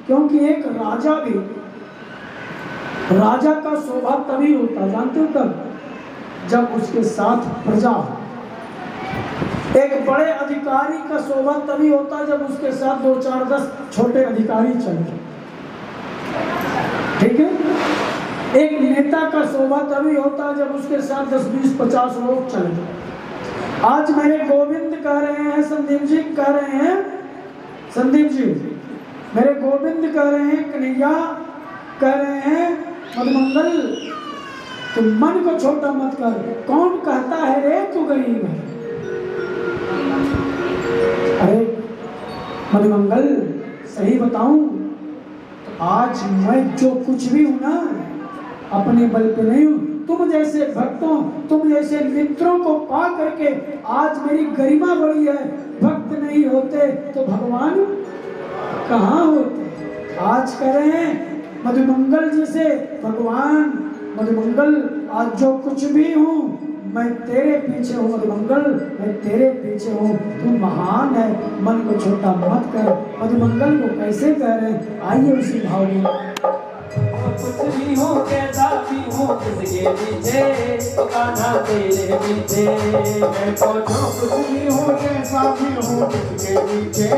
क्योंकि एक राजा भी, राजा का शोभा तभी होता, जानते हो कब? जब उसके साथ प्रजा हो। एक बड़े अधिकारी का शोभा तभी होता जब उसके साथ 2, 4, 10 छोटे अधिकारी चलते, ठीक है। एक नेता का शोभा तभी होता जब उसके साथ 10, 20, 50 लोग चलते। आज मेरे गोविंद कह रहे हैं, संदीप जी कह रहे हैं, संदीप जी मेरे गोविंद कह रहे हैं, कन्हैया कह रहे हैं, मधुमंगल तुम मन को छोटा मत कर। कौन कहता है रे तू गरीब है? अरे मधुमंगल सही बताऊं तो आज मैं जो कुछ भी हूं ना, अपने बल पे नहीं हूं। तुम जैसे भक्तों, तुम जैसे मित्रों को पा करके आज मेरी गरिमा बढ़ी है। भक्त नहीं होते तो भगवान कहाँ होते? आज कह रहे हैं मधुमंगल जैसे भगवान। मधुमंगल आज जो कुछ भी हूँ मैं तेरे पीछे हूँ, मधुमंगल मैं तेरे पीछे हूँ, तू महान है, मन को छोटा मत कर। मधुमंगल को कैसे कह रहे हैं, आइए उसी भाव में। कुछ भी हो कैसा भी हो किसके पीछे, तो कान्हा तेरे पीछे। मैं तो जो कुछ भी हो कैसा भी हो किसके पीछे,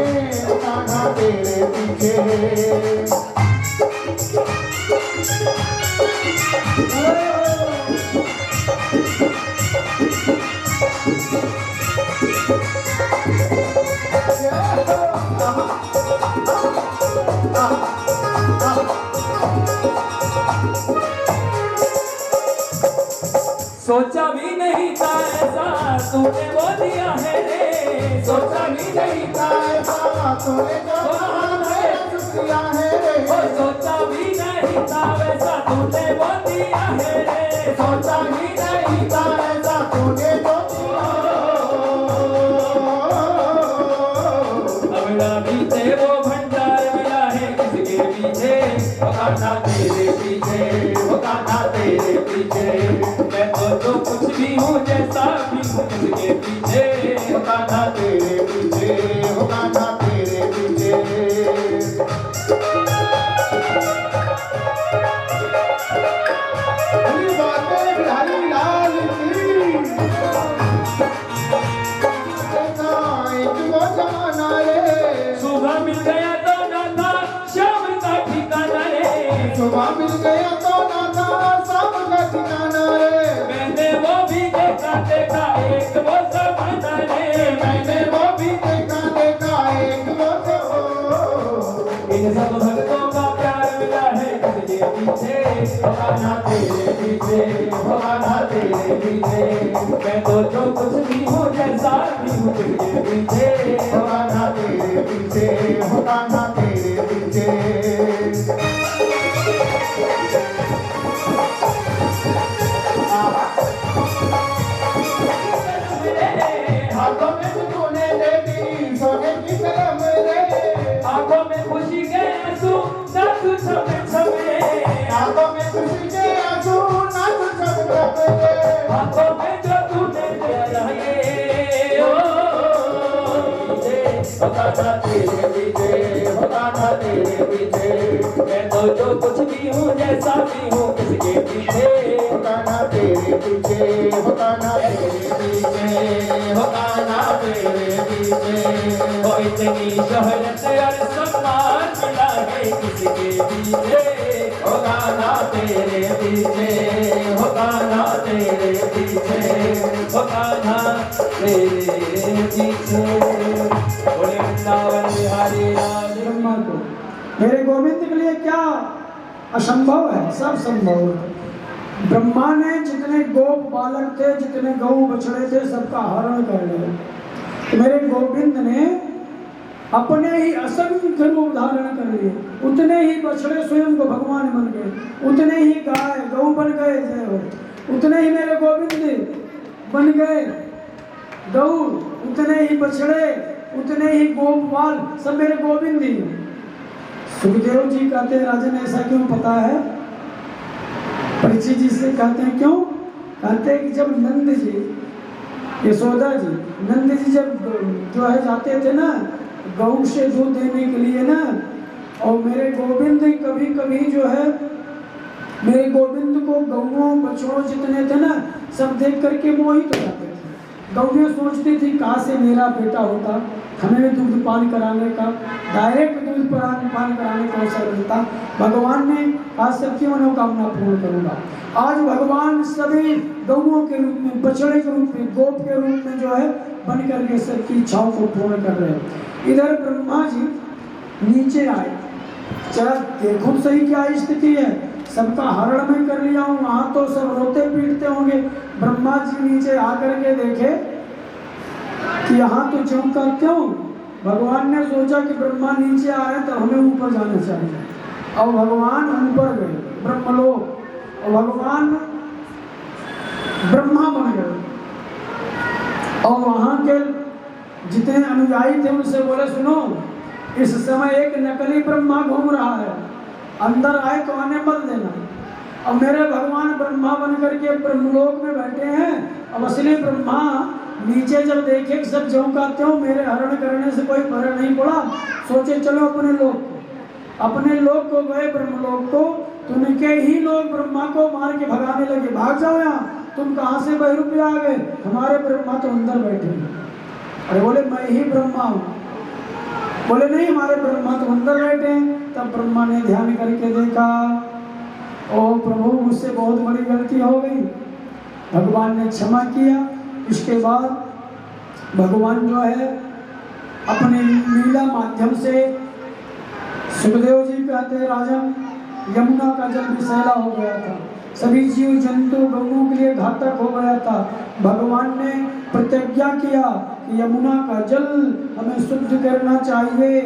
तो कान्हा तेरे पीछे। सोचा भी नहीं था ऐसा तूने वो दिया है रे, सोचा भी नहीं था ऐसा तूने जो दिया है रे, सोचा भी नहीं था वैसा तूने वो दिया है रे, सोचा भी नहीं था ऐसा तूने जो मिला पीछे वो भंडार मिला है किसके पीछे, वो गाना तेरे पीछे, वो गाना तेरे पीछे, मैं तो जो कुछ भी हूँ जैसा भी हूँ किसके पीछे, वो गाना तेरे पीछे, वो गाना तेरे पीछे। बिहारी लाल की सुबह मिल गया तो ना था शाम का ठिकाना रे, सुबह मिल गया तो ना था शाम का ठिकाना रे, मैंने वो भी देखा देखा एक वो ज़माना रे, मैंने वो भी देखा देखा एक वो इन सब भक्तों का प्यार मिला है किसके पीछे, वो गाना तेरे पीछे, वो गाना तेरे पीछे, मैं तो जो कुछ भी हूँ जैसा भी हूँ किसके पीछे, वो गाना तेरे पीछे, वो गाना तेरे पीछे। हाथों में तूने दे दी सोने की कलम रे, आंखों में खुशी के आंसू ना तू छमे छमे, आंखों में खुशी के आंसू ना तू छमे छमे, हाथों में जो तूने दिया है ओ गाना तेरे पीछे, वो गाना तेरे पीछे, मैं तो जो कुछ भी हूँ जैसा भी हूँ किसके पीछे, वो गाना तेरे पीछे, वो गाना तेरे पीछे, वो गाना तेरे पीछे, वो इतनी शोहरत और सम्मान मिला है किसके पीछे, वो गाना तेरे पीछे, वो गाना तेरे पीछे, वो गाना तेरे पीछे। बोले वृंदावन बिहारी लाल ब्रह्मा को मेरे गोविंद के लिए क्या असंभव है, सब संभव है। ब्रह्मा ने जितने गोप बालक थे, जितने गऊ बछड़े थे, सबका हरण कर लिया। तो मेरे गोविंद ने अपने ही असंख्य रूप धारण कर लिए, उतने ही बछड़े स्वयं को भगवान बन गए, उतने ही गाय गऊ बन गए थे, उतने ही मेरे गोविंद बन गए गऊ, उतने ही बछड़े, उतने ही गोपाल, सब मेरे गोविंद ही। सुखदेव जी कहते हैं राजन ऐसा क्यों, पता है? परीक्षित जी से कहते हैं क्यों? कहते हैं कि जब नंद जी, यशोदा जी, नंद जी जब जो है जाते थे ना गऊ से दूध देने के लिए ना, और मेरे गोविंद कभी कभी जो है मेरे गोविंद को गऊओं बछड़ों जितने थे ना सब देख करके मोहित हो जाते थे। गौएं सोचती थी कहाँ से मेरा बेटा होता, हमें भी दूध पान कराने का, डायरेक्ट दूध पान कराने का अवसर मिलता। भगवान ने आज सबकी मनोकामना पूर्ण करूँगा। आज भगवान सभी गौओं के रूप में, बछड़े के रूप में, गोप के रूप में जो है बन करके सबकी इच्छाओं को पूर्ण कर रहे हैं। इधर ब्रह्मा जी नीचे आए, चला देखो सही क्या स्थिति है, सबका हरण में कर लिया हूँ, वहां तो सब रोते पीटते होंगे। ब्रह्मा जी नीचे आकर के देखे कि यहाँ तो चौंका क्यों। भगवान ने सोचा कि ब्रह्मा नीचे आ रहे तो हमें ऊपर जाना चाहिए, और भगवान ऊपर गए ब्रह्मलोक, और भगवान ब्रह्मा बन गए। और वहां के जितने अनुयायी थे उनसे बोले सुनो, इस समय एक नकली ब्रह्मा घूम रहा है, अंदर आए तो आने मत देना। अब मेरे भगवान ब्रह्मा बन करके ब्रह्मलोक में बैठे हैं, अब असली ब्रह्मा नीचे जब देखे कि सब चौंकाते हो, मेरे हरण करने से कोई फर्क नहीं पड़ा, सोचे चलो अपने लोक को गए ब्रह्मलोक को, तो उनके ही लोग ब्रह्मा को मार के भगाने लगे, भाग जाओ यहाँ, तुम कहाँ से बहरूपे आ गए, हमारे ब्रह्मा तो अंदर बैठे हैं। अरे बोले मैं ही ब्रह्मा हूँ। बोले नहीं, हमारे ब्रह्मा तो अंदर बैठे हैं। तब ब्रह्मा ने ध्यान करके देखा, ओ प्रभु मुझसे बहुत बड़ी गलती हो गई। भगवान ने क्षमा किया। इसके बाद भगवान जो है अपने लीला माध्यम से, सुखदेव जी कहते हैं राजन, यमुना का जल विषैला हो गया था, सभी जीव जंतु गौओं के लिए घातक हो गया था। भगवान ने प्रतिज्ञा किया कि यमुना का जल हमें शुद्ध करना चाहिए।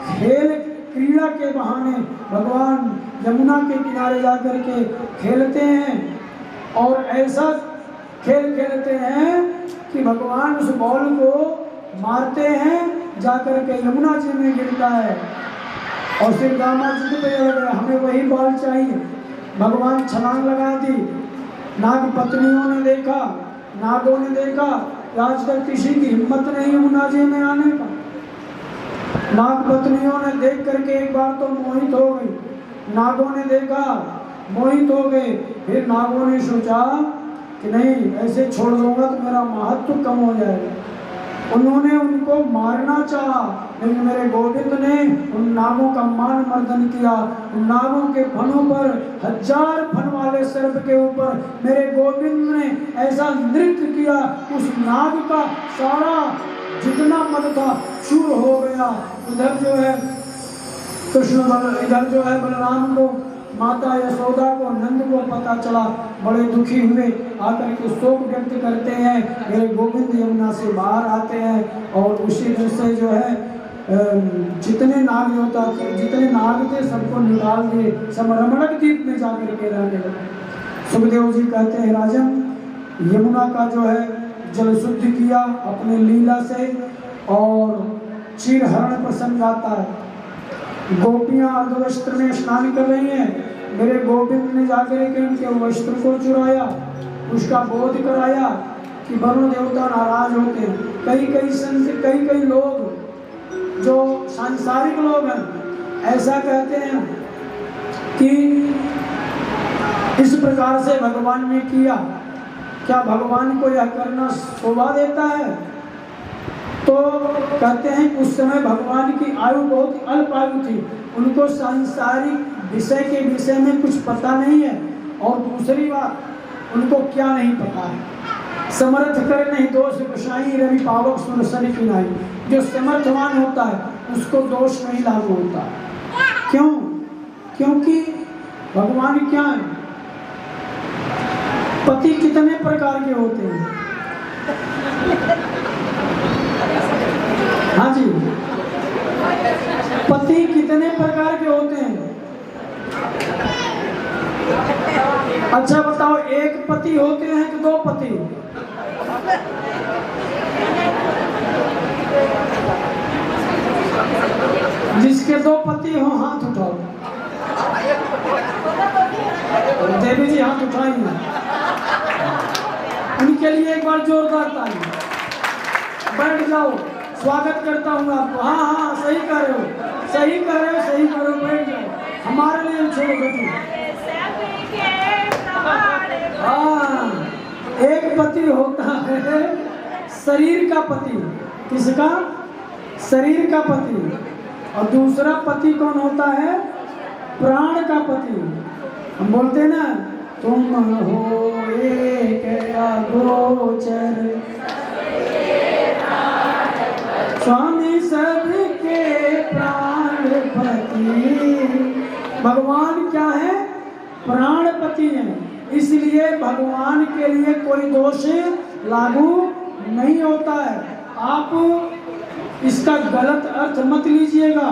खेल क्रीड़ा के बहाने भगवान यमुना के किनारे जाकर के खेलते हैं और ऐसा खेल खेलते हैं कि भगवान उस बॉल को मारते हैं, जाकर के यमुना जी में गिरता है और फिर दामाद जी को लग गया हमें वही बॉल चाहिए। भगवान छलांग लगा दी। नाग पत्नियों ने देखा, नागों ने देखा, आज तक किसी की हिम्मत नहीं यमुना जी में आने का। नाग पत्नियों ने देख करके एक बार तो मोहित हो गई, नागों ने देखा मोहित हो गए। फिर नागों ने सोचा कि नहीं, ऐसे छोड़ दूंगा तो मेरा महत्व कम हो जाएगा। उन्होंने उनको मारना चाहा, लेकिन मेरे गोविंद ने उन नागों का मान मर्दन किया। उन नागों के फनों पर, 1000 फन वाले सर्प के ऊपर मेरे गोविंद ने ऐसा नृत्य किया, उस नाग का सारा जितना मद था चूर हो गया। इधर जो है कृष्ण बल, इधर जो है बलराम को, माता यशोदा को, नंद को पता चला, बड़े दुखी हुए, आकर के शोक व्यक्त करते हैं। मेरे गोविंद यमुना से बाहर आते हैं और उसी दिन से जो है जितने नाग होता थे, जितने नाग थे सबको निकाल दिए, सब रमणक द्वीप में जाकर के रहने लगे। सुखदेव जी कहते हैं राजन, यमुना का जो है जल शुद्ध किया अपने लीला से और क्षीरहरण प्रसंग आता है। गोपियां अर्धवस्त्र में स्नान कर रही हैं, मेरे गोविंद ने जाकर के उनके वस्त्र को चुराया, उसका बोध कराया कि वरुण देवता नाराज होते हैं। कई लोग जो सांसारिक लोग हैं ऐसा कहते हैं कि इस प्रकार से भगवान ने किया, क्या भगवान को यह करना शोभा देता है? तो कहते हैं उस समय भगवान की आयु बहुत अल्प आयु थी, उनको सांसारिक विषय के विषय में कुछ पता नहीं है, और दूसरी बात उनको क्या नहीं पता है, समर्थ कर नहीं दोष गोसाई रवि पावक सुरसरी की नहीं। जो समर्थवान होता है उसको दोष नहीं लागू होता। क्यों? क्योंकि भगवान क्या है? पति कितने प्रकार के होते हैं? हाँ जी, पति कितने प्रकार के होते हैं? अच्छा बताओ, एक पति होते हैं कि 2 पति? जिसके 2 पति हो हाथ उठाओ। देवी जी हाथ उठाइए, उनके लिए एक बार जोरदार ताली। बैठ जाओ, स्वागत करता हूँ आपको। हाँ हाँ, सही कर रहे हो, सही कर रहे हो, सही करो, बैठ जाओ, हमारे लिए छोड़ो बैठो। हाँ, एक पति होता है शरीर का पति। किसका? शरीर का पति। और दूसरा पति कौन होता है? प्राण का पति। हम बोलते ना, तुम हो एक अगोचर स्वामी सबके प्राणपति। भगवान क्या है? प्राणपति है। इसलिए भगवान के लिए कोई दोष लागू नहीं होता है। आप इसका गलत अर्थ मत लीजिएगा।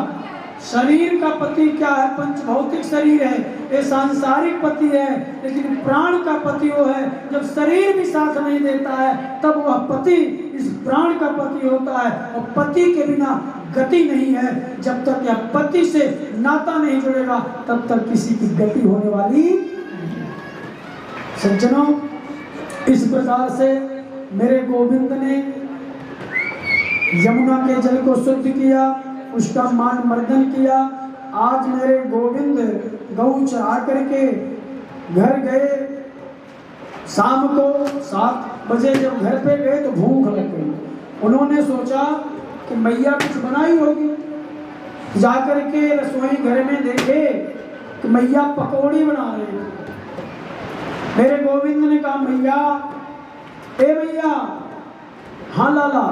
शरीर का पति क्या है? पंचभौतिक शरीर है, ये सांसारिक पति है, लेकिन प्राण का पति वो है जब शरीर भी साथ नहीं देता है तब वह पति इस प्राण का पति होता है। और पति के बिना गति नहीं है। जब तक यह पति से नाता नहीं जुड़ेगा तब तक किसी की गति होने वाली। सज्जनों, इस प्रकार से मेरे गोविंद ने यमुना के जल को शुद्ध किया, उसका मान मर्दन किया। आज मेरे गोविंद गौ चरा करके घर गए। शाम को 7 बजे जब घर पे गए तो भूख लग गई। उन्होंने सोचा कि मैया कुछ बनाई होगी। जाकर के रसोई घर में देखे कि मैया पकौड़ी बना रही है। मेरे गोविंद ने कहा, मैया, ए मैया। हाँ लाला।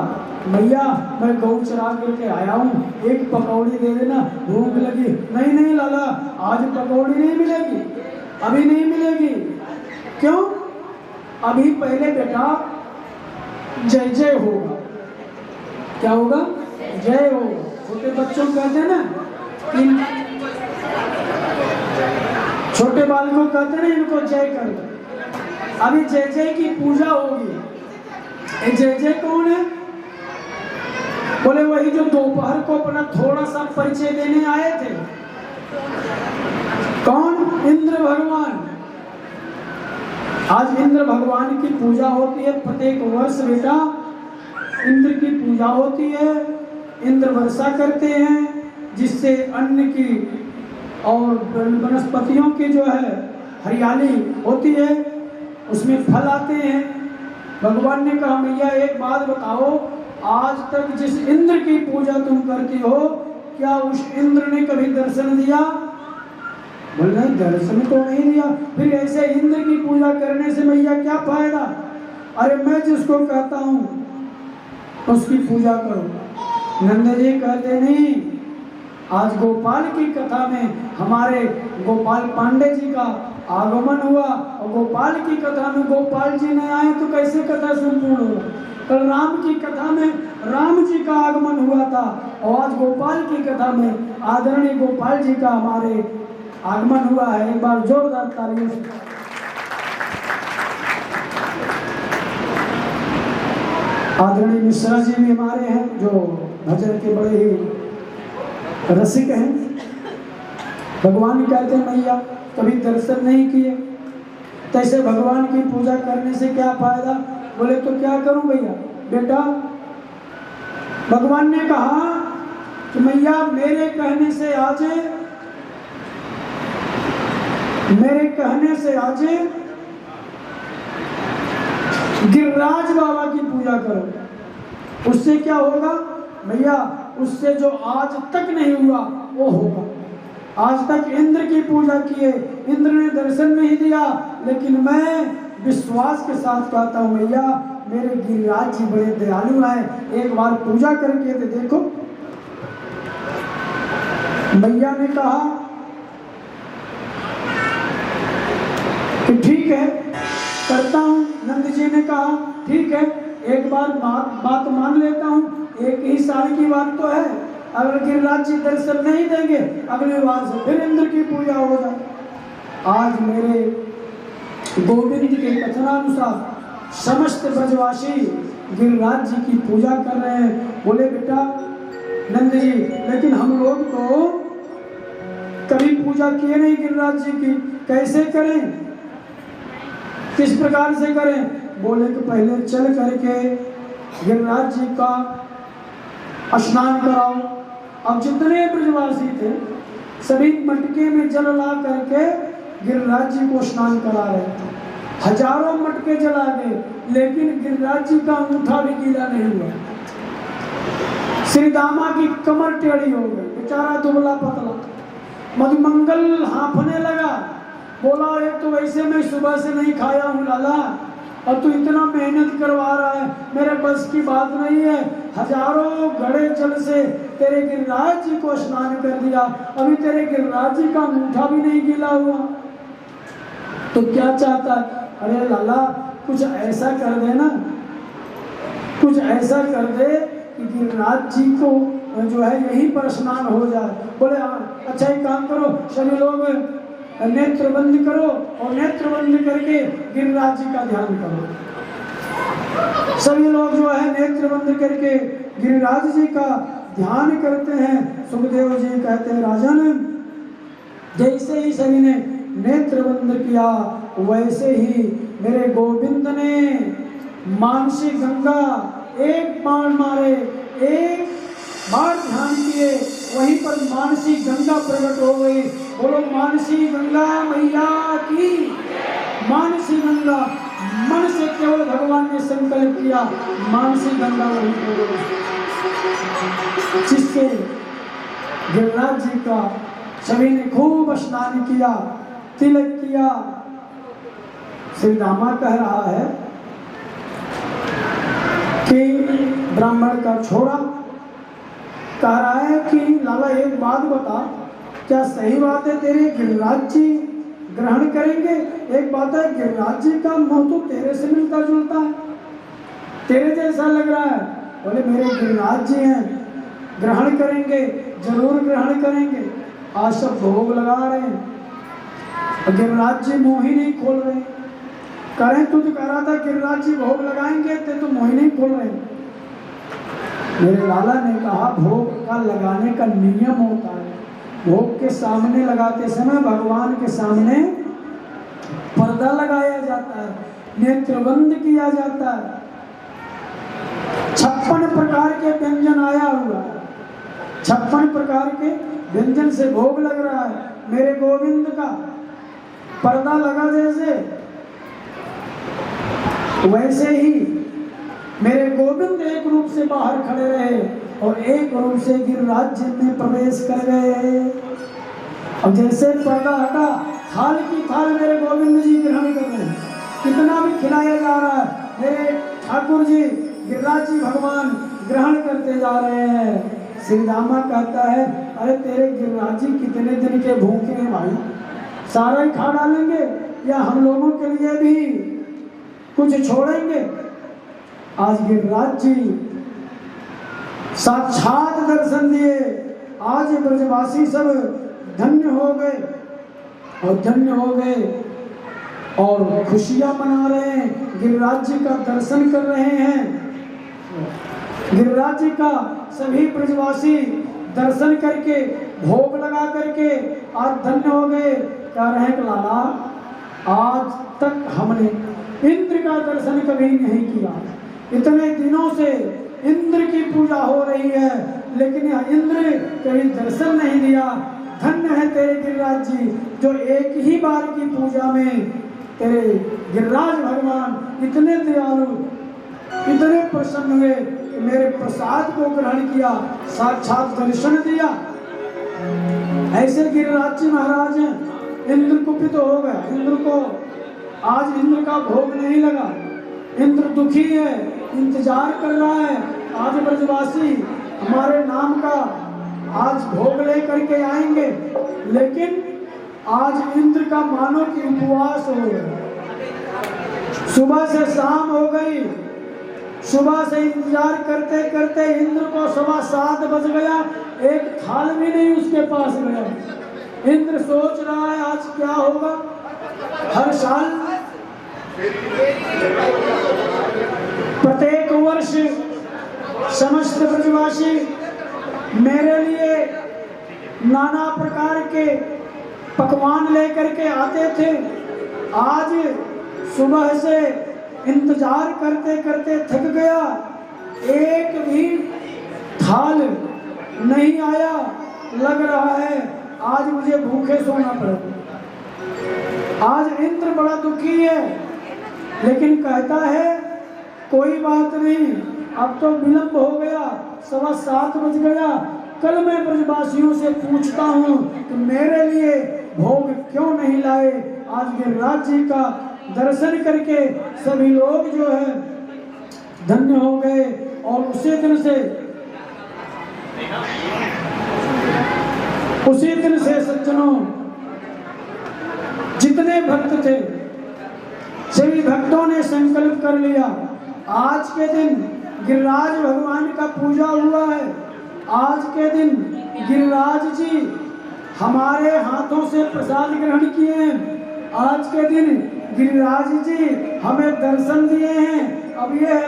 मैया, मैं गौ चरा करके आया हूँ, एक पकौड़ी दे देना, भूख लगी। नहीं नहीं लाला, आज पकौड़ी नहीं मिलेगी, अभी नहीं मिलेगी, क्यों? अभी पहले बेटा जय जय होगा। क्या होगा? जय होगा। छोटे बच्चों को कहते हैं ना, छोटे बाल को कहते हैं इनको जय करो। अभी जय जय की पूजा होगी। ये जय जय कौन है? बोले वही जो दोपहर को अपना थोड़ा सा परिचय देने आए थे। कौन? इंद्र भगवान। आज इंद्र भगवान की पूजा होती है प्रत्येक वर्ष बेटा। इंद्र की पूजा होती है, इंद्र वर्षा करते हैं जिससे अन्न की और वनस्पतियों की जो है हरियाली होती है, उसमें फल आते हैं। भगवान ने कहा मैया एक बात बताओ, आज तक जिस इंद्र की पूजा तुम करती हो क्या उस इंद्र ने कभी दर्शन दिया? बोल नहीं, दर्शन तो नहीं दिया। फिर ऐसे इंद्र की पूजा करने से मैया क्या फायदा? अरे मैं जिसको कहता हूँ उसकी पूजा करो। नंद जी कहते नहीं, आज गोपाल की कथा में हमारे गोपाल पांडे जी का आगमन हुआ और गोपाल की कथा में गोपाल जी नहीं आए तो कैसे कथा संपूर्ण होगा? कल राम की कथा में राम जी का आगमन हुआ था और आज गोपाल की कथा में आदरणीय गोपाल जी का हमारे आगमन हुआ है। एक बार जोरदार तालियों से। आदरणीय मिश्रा जी भी हमारे हैं जो भजन के बड़े ही रसिक हैं। भगवान कहते हैं मैया कभी दर्शन नहीं किए, तैसे भगवान की पूजा करने से क्या फायदा? बोले तो क्या करूं भैया? बेटा भगवान ने कहा कि मैया मेरे कहने से आज गिरिराज बाबा की पूजा करो। उससे क्या होगा भैया? उससे जो आज तक नहीं हुआ वो होगा। आज तक इंद्र की पूजा किए, इंद्र ने दर्शन नहीं दिया, लेकिन मैं विश्वास के साथ कहता हूँ मैया मेरे गिरिराज जी बड़े दयालु हैं, एक बार पूजा करके तो देखो। मैया ने कहा कि ठीक है करता हूँ। नंद जी ने कहा ठीक है, एक बार बात मान लेता हूँ, एक ही साल की बात तो है। अगर गिरिराज जी दर्शन नहीं देंगे अगले बार से फिर इंद्र की पूजा हो जाए। आज मेरे गोविंद के कथनानुसार समस्त ब्रजवासी गिरिराज जी की पूजा कर रहे हैं। बोले बेटा नंद जी लेकिन हम लोग तो कभी पूजा किए नहीं गिरिराज जी की, कैसे करें, किस प्रकार से करें? बोले तो पहले चल करके गिरिराज जी का स्नान कराओ। अब जितने ब्रजवासी थे सभी मटके में जल ला करके गिरिराज जी को स्नान करा रहे थे। हजारों मटके जला गए लेकिन गिरिराज जी का अंगूठा भी गीला नहीं हुआ। श्री दामा की कमर टेढ़ी हो गई, बेचारा दुबला पतला। मधुमंगल हांफने लगा, बोला एक तो वैसे मैं सुबह से नहीं खाया हूँ लाला, और तू इतना मेहनत करवा रहा है, मेरे बस की बात नहीं है। हजारों घड़े जल से तेरे गिरिराज जी को स्नान कर दिया, अभी तेरे गिरिराज जी का अंगूठा भी नहीं गीला हुआ, तो क्या चाहता है? अरे लाला कुछ ऐसा कर दे ना, कुछ ऐसा कर दे कि गिरिराज जी को जो है यहीं पर स्नान हो जाए। बोले अच्छा एक काम करो, सभी लोग नेत्र बंद करो और नेत्र बंद करके गिरिराज जी का ध्यान करो। सभी लोग जो है नेत्र बंद करके गिरिराज जी का ध्यान करते हैं। सुखदेव जी कहते हैं राजन जैसे ही सभी ने नेत्र बंद किया वैसे ही मेरे गोविंद ने मानसी गंगा एक बाण मारे, एक बार ध्यान किए, वहीं पर मानसी गंगा प्रकट हो गई। बोलो मानसी गंगा मैया की। मानसी गंगा मन से केवल भगवान ने संकल्प किया, मानसी गंगा वहीं हो गई, जिससे गिरिराज जी का सभी ने खूब स्नान किया, तिलक किया। श्री दामा कह रहा है कि ब्राह्मण का छोड़ा कह रहा है कि लाला एक बात बता, क्या सही बात है तेरे गिरिराज जी ग्रहण करेंगे। एक बात है, गिरिराज जी का मुंह तो तेरे से मिलता जुलता है, तेरे जैसा लग रहा है। बोले मेरे गिरिराज जी हैं, ग्रहण करेंगे, जरूर ग्रहण करेंगे। आज सब भोग लगा रहे हैं, गिरिराज जी मुंह ही नहीं खोल रहे। करें तू तो कह रहा था गिरिराज जी भोग लगाएंगे, तो मुंह ही नहीं खोल रहे। मेरे लाला ने कहा भोग का लगाने का नियम होता है, भोग के सामने लगाते समय भगवान के सामने पर्दा लगाया जाता है, नेत्रबंद किया जाता है। 56 प्रकार के व्यंजन आया हुआ है, 56 प्रकार के व्यंजन से भोग लग रहा है। मेरे गोविंद का पर्दा लगा जैसे, वैसे ही मेरे गोविंद एक रूप से बाहर खड़े रहे और एक रूप से गिरिराज में प्रवेश कर गए। और जैसे पर्दा हटा, थाल की थाल मेरे गोविंद जी ग्रहण कर रहे हैं। कितना भी खिलाया जा रहा है, मेरे ठाकुर जी गिरिराज जी भगवान ग्रहण करते जा रहे हैं। श्री रामा कहता है अरे तेरे गिरिराज जी कितने दिन के भूखे हैं भाई, सारा ही खा डालेंगे या हम लोगों के लिए भी कुछ छोड़ेंगे। आज गिरिराज जी साक्षात दर्शन दिए, आज ब्रजवासी सब धन्य हो गए और धन्य हो गए और खुशियां मना रहे हैं, गिरिराज जी का दर्शन कर रहे हैं। गिरिराज जी का सभी ब्रजवासी दर्शन करके भोग लगा करके आज धन्य हो गए। कह रहे हैं लाला आज तक हमने इंद्र का दर्शन कभी नहीं किया, इतने दिनों से इंद्र की पूजा हो रही है लेकिन यह इंद्र कभी दर्शन नहीं दिया। धन्य है तेरे गिरिराज जी जो एक ही बार की पूजा में तेरे गिरिराज भगवान इतने दयालु, इतने प्रसन्न हुए कि मेरे प्रसाद को ग्रहण किया, साक्षात दर्शन दिया। ऐसे गिरिराज जी महाराज हैं। इंद्र कुपित हो गया, इंद्र को आज इंद्र का भोग नहीं लगा, इंद्र दुखी है, इंतजार कर रहा है। आज ब्रजवासी हमारे नाम का आज भोग ले करके आएंगे, लेकिन आज इंद्र का मानो कि उपवास हो गया। सुबह से शाम हो गई, सुबह से इंतजार करते करते इंद्र को 7:15 बज गया, एक थाल भी नहीं उसके पास गया। इंद्र सोच रहा है आज क्या होगा। हर साल प्रत्येक वर्ष समस्त ब्रजवासी मेरे लिए नाना प्रकार के पकवान लेकर के आते थे। आज सुबह से इंतजार करते करते थक गया, एक भी थाल नहीं आया। लग रहा है आज मुझे भूखे सोना पड़ेगा। आज इंद्र बड़ा दुखी है, लेकिन कहता है कोई बात नहीं, अब तो विलंब हो गया, 7:15 बज गया। कल मैं ब्रजवासियों से पूछता हूँ कि मेरे लिए भोग क्यों नहीं लाए। आज गिरिराज जी का दर्शन करके सभी लोग जो है धन्य हो गए। और उसी दिन से सज्जनों जितने भक्त थे सभी भक्तों ने संकल्प कर लिया, आज के दिन गिरिराज भगवान का पूजा हुआ है, आज के दिन गिरिराज जी हमारे हाथों से प्रसाद ग्रहण किए हैं, आज के दिन गिरिराज जी हमें दर्शन दिए हैं। अब यह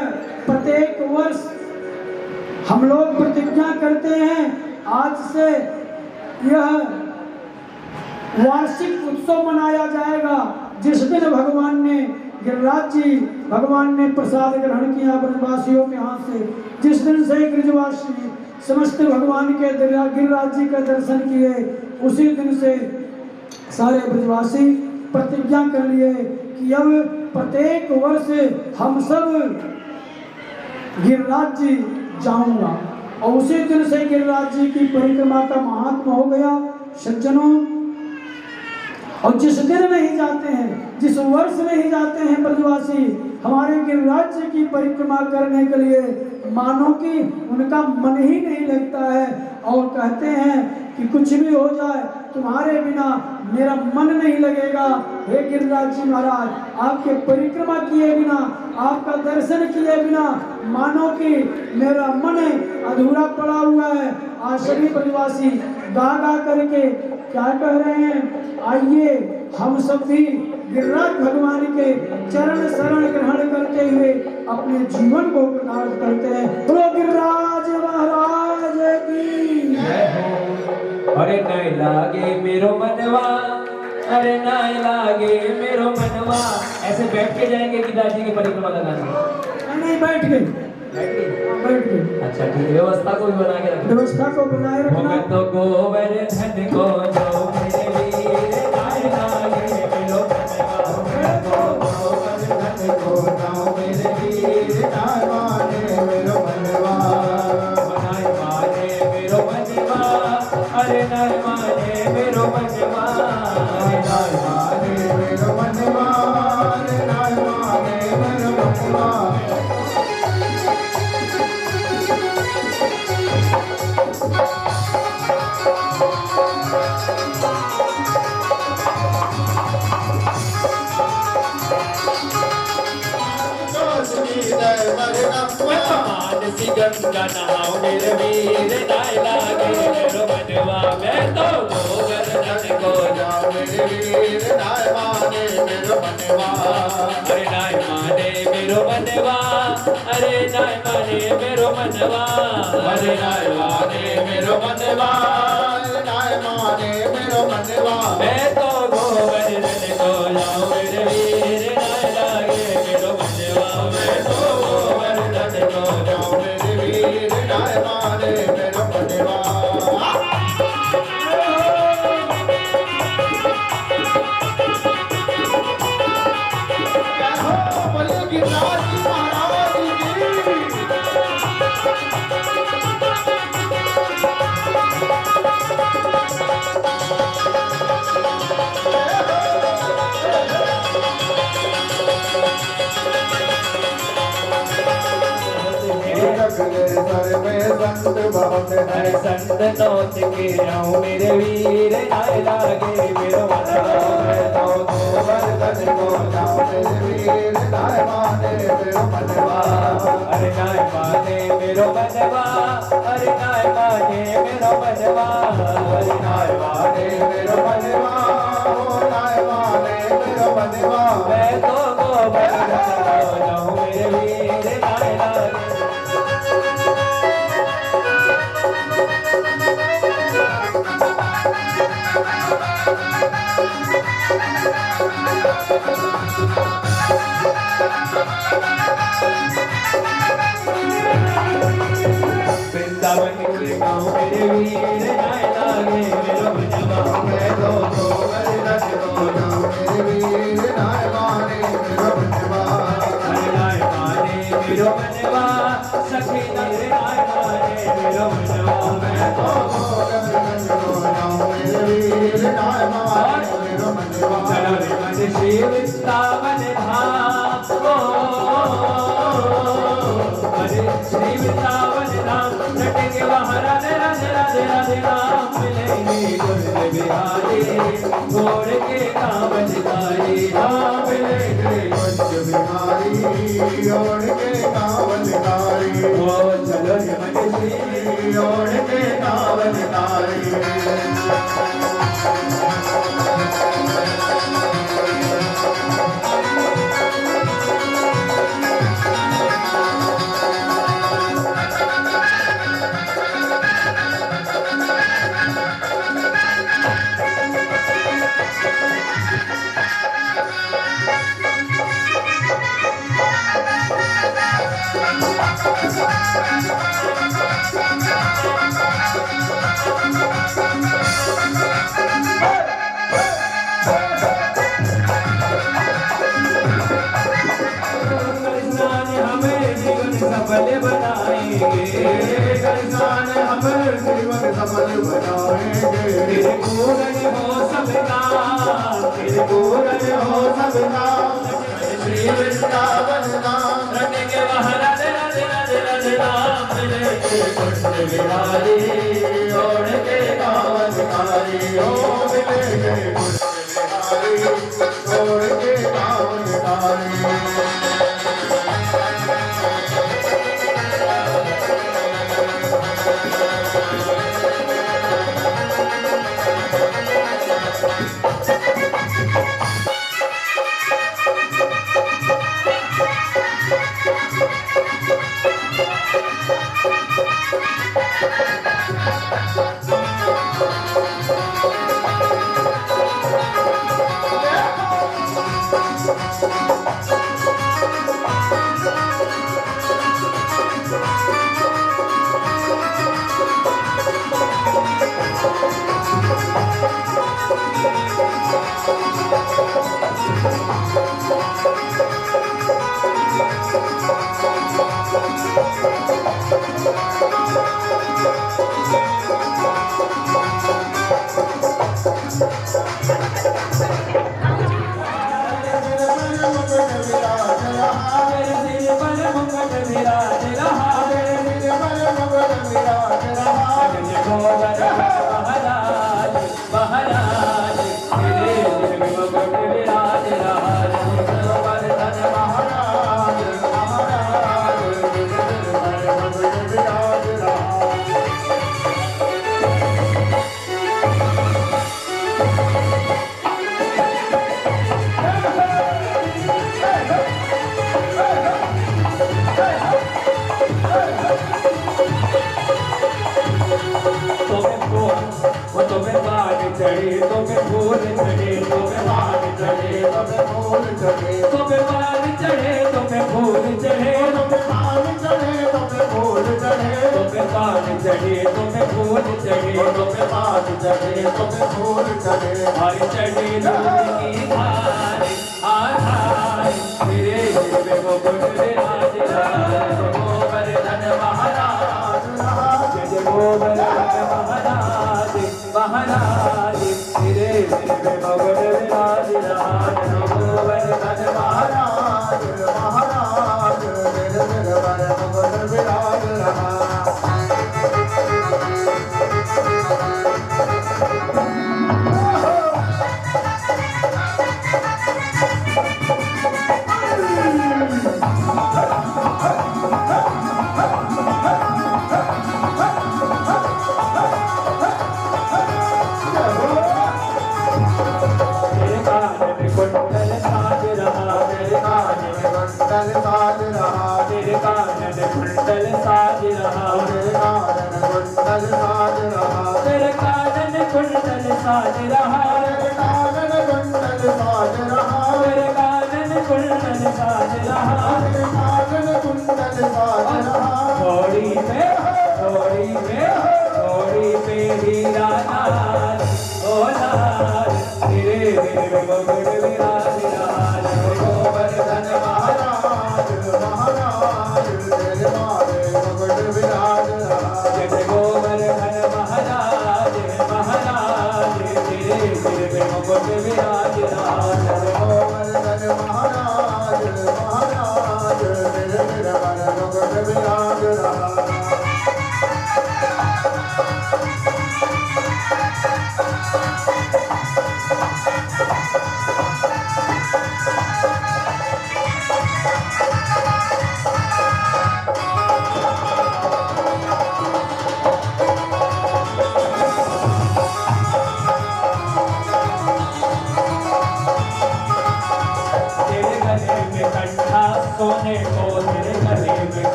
प्रत्येक वर्ष हम लोग प्रतिज्ञा करते हैं, आज से यह वार्षिक उत्सव मनाया जाएगा। जिस दिन भगवान ने गिरिराज जी भगवान ने प्रसाद ग्रहण किया ब्रजवासियों के हाथ से, जिस दिन से ब्रजवासी समस्त भगवान के गिरिराज जी का दर्शन किए, उसी दिन से सारे ब्रजवासी प्रतिज्ञा कर लिए कि अब प्रत्येक वर्ष हम सब गिरिराज जी जाऊंगा। और उसी दिन से गिरिराज जी की परिक्रमा का महात्मा हो गया सज्जनों। और जिस दिन नहीं जाते हैं, जिस वर्ष नहीं जाते हैं ब्रजवासी हमारे गिरिराज जी की परिक्रमा करने के लिए, मानो कि उनका मन ही नहीं लगता है। और कहते हैं कि कुछ भी हो जाए तुम्हारे बिना मेरा मन नहीं लगेगा। हे गिरिराज जी महाराज, आपके परिक्रमा किए बिना, आपका दर्शन किए बिना मानो कि मेरा मन अधूरा पड़ा हुआ है। आज सभी परिवासी गा गा करके क्या कह रहे हैं, आइए हम सब भी गिरिराज भगवान के चरण शरण ग्रहण करते हुए अपने जीवन को प्रकाश करते हैं। बोलो गिरिराज महाराज की जय हो। अरे नहीं लागे मेरो मनवा, अरे नहीं लागे मेरो मनवा। ऐसे बैठ के जाएंगे गिरिराज जी की परिक्रमा लगाने? नहीं, बैठ गए, बैठ गए। अच्छा ठीक है, व्यवस्था को भी बना के रखो। व्यवस्था को बनाए रखना। मैं तो गोवर्धन को जो मेरे वीर नहीं लागे मेरो मनवा। मैं तो गोवर्धन को जो मेरे वीर नहीं माने मेरो मनवा। नहीं माने मेरो मनवा, अरे नहीं माने मेरो मनवा। नहीं माने मेरो मनवा, अरे नहीं माने मेरो मनवा। मानसी गंगा नहाओ मेरे वीर नहीं लागे मेरो मनवा। मैं तो गोवर्धन को जाऊं मेरे वीर नहीं माने मेरो मनवा। अरे नहीं माने मेरो मनवा, अरे नहीं माने मेरो मनवा। अरे नहीं माने मेरो मनवा, नहीं माने मेरो मनवा। मैं तो गोवर्धन को जाऊं मेरे वीर नहीं लागे मेरो मनवा। मैं तो गोवर्धन को जाऊं मेरे वीर नहीं माने मेरो मनवा। बोलो गिरिराज जी महाराज की। संत बहुत है, संत नोच के आऊं मेरे वीर नहीं लागे मेरो मनवा। मैं तो गोवर्धन को जाऊं मेरे वीर नहीं माने मेरो मनवा। अरे नहीं माने मेरो मनवा, अरे नहीं माने मेरो मनवा। अरे नहीं माने मेरो मनवा, नहीं माने मेरो मनवा। मैं तो गोवर्धन को जाऊं मेरे वीर नहीं लागे। वृंदावन के गाँव मेरे वीर नहीं लागे मेरो मनवा। मैं तो गोवर्धन को जाऊं मेरे वीर नहीं माने मेरो मनवा। अरे नहीं माने मेरो मनवा, सखी नहीं माने मेरो मनवा। मैं तो गोवर्धन को जाऊं मेरे वीर नहीं माने मेरो मनवा। चलो रे मन श्री वृंदावन धाम, श्री वृंदावन धाम चटेंगे वहाँ राधे राधे राधे राधे राम। मिलेंगे कुंज बिहारी छोड़ के कांवल कारी। हाँ मिलेंगे कुंज बिहारी छोड़ के कांवल कारी। वो चलो रे मन श्री छोड़ के कांवल कारी। सफल बनाएंगे, इंसान हम जीवन सफल बनाएंगे। तेरे पूरन हो सबका, तेरे पूरन हो सबका। श्री वृंदावन धाम रटेंगे वहाँ राधे राधे राधे राधे राम। मिलेंगे कुंज बिहारी छोड़ के कांवल कारी। बिहारी ओ मिलेंगे कुंज बिहारी छोड़ के गाँव निहारी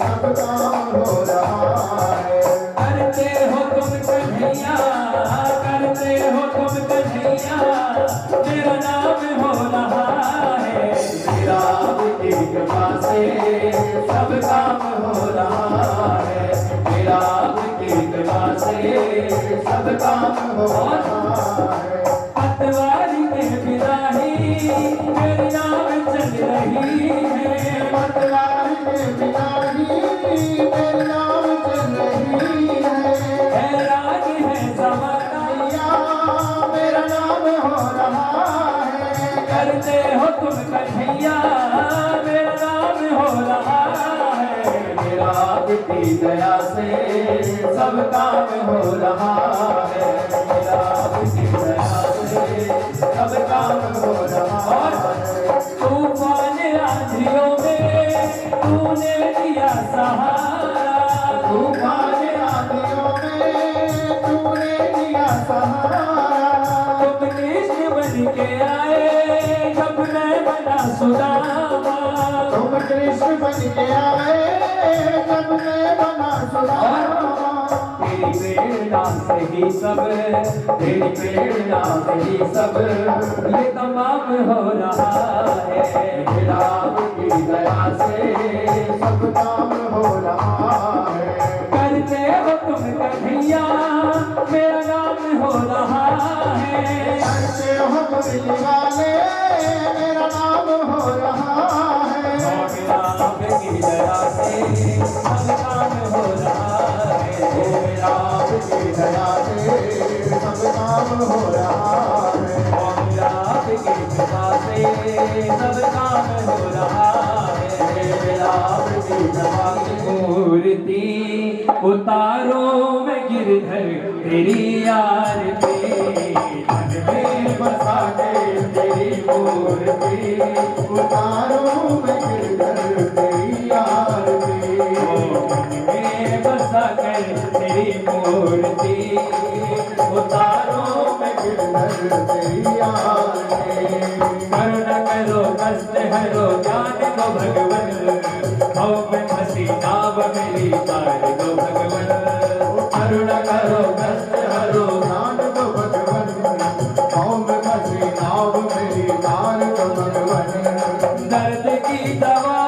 सब काम हो रहा से सब काम हो रहा है। पतवारी में बिराही मेरी नाव चल रही है। पतवारी में बिराही मेरी नाव चल रही है। हैरान है जमाना मेरा नाम हो रहा है। करते हो तुम कन्हैया मेरा नाम हो रहा है। मेरा आपकी दया से सब काम हो रहा है। मेरा आपकी दया से सब काम हो रहा है। तूफान आंधियों में तूने दिया सहारा। तूफान आंधियों में तूने दिया सहारा। तुम कृष्ण बन के आए जब मैं बना सुदामा। तुम कृष्ण बन के आए जब मैं बना सुदामा। तेरी प्रेरणा से ही सब, तेरी प्रेरणा से ही सब ये तमाम हो रहा है। मेरा आपकी दया से सब काम हो रहा है। करते हो तुम कन्हैया मेरा नाम हो रहा है। करते हो मुरली वाले मेरा नाम हो रहा है। मेरा आपकी दया से सब काम हो रहा है। मेरा आपकी दया से सब काम हो रहा है। मेरा आपकी कृपा से सब काम हो रहा है। मेरा आपकी दया से मूर्ति उतारो मैं गिरधर तेरी आरती। मन में बसा के तेरी मूर्ति उतारो मैं गिरधर तेरी आरती। मन में बसा कर तेरी मूर्ति उतारो मैं गिरधर तेरी आरती। करुणा करो कष्ट हरो ज्ञान दो भगवन। भव में फंसी नाव मेरी तार दो भगवन। करुणा करो कष्ट हरो ज्ञान दो भगवन। भाव में फंसी नाव मेरी तार दो भगवन। दर्द की दवा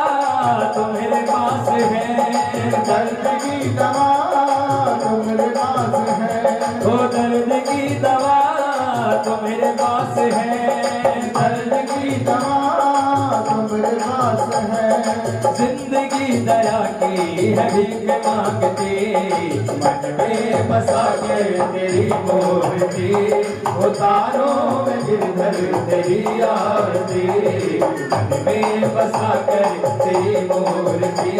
तो मेरे पास है। दर्द की दवा तो मेरे पास है। ओ दर्द की दवा तो मेरे पास है। दर्द की दवा तो मेरे पास है। जिंदगी दया की है भीख मांगते। मन में बसा के तेरी मूर्ति उतारो मैं गिरधर तेरी आरती। मन में बसा कर तेरी मूर्ति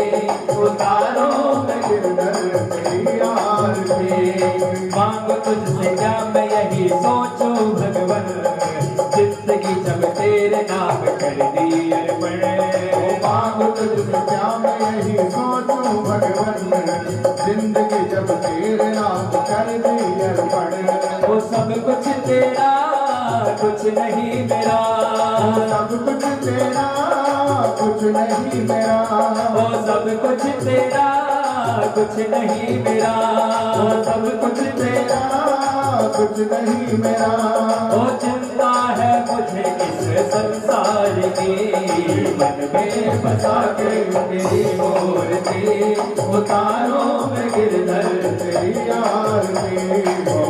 उतारो मैं गिरधर तेरी आरती। मांग तुझसे क्या मैं यही सोचूं भगवन। जिंदगी जब तेरे नाम कर दी अर्पण। मांग तुझसे क्या मैं यही सोचूं भगवन। जिंदगी जब तेरे नाम कर दी अर्पण। वो सब कुछ तेरा कुछ नहीं मेरा। सब कुछ तेरा कुछ नहीं मेरा। वो सब कुछ तेरा कुछ नहीं मेरा। सब कुछ तेरा कुछ नहीं मेरा। वो चिंता है मुझे इस संसार की। मन में बसा के तेरी मूर्ति उतारो मैं गिरधर तेरी आरती।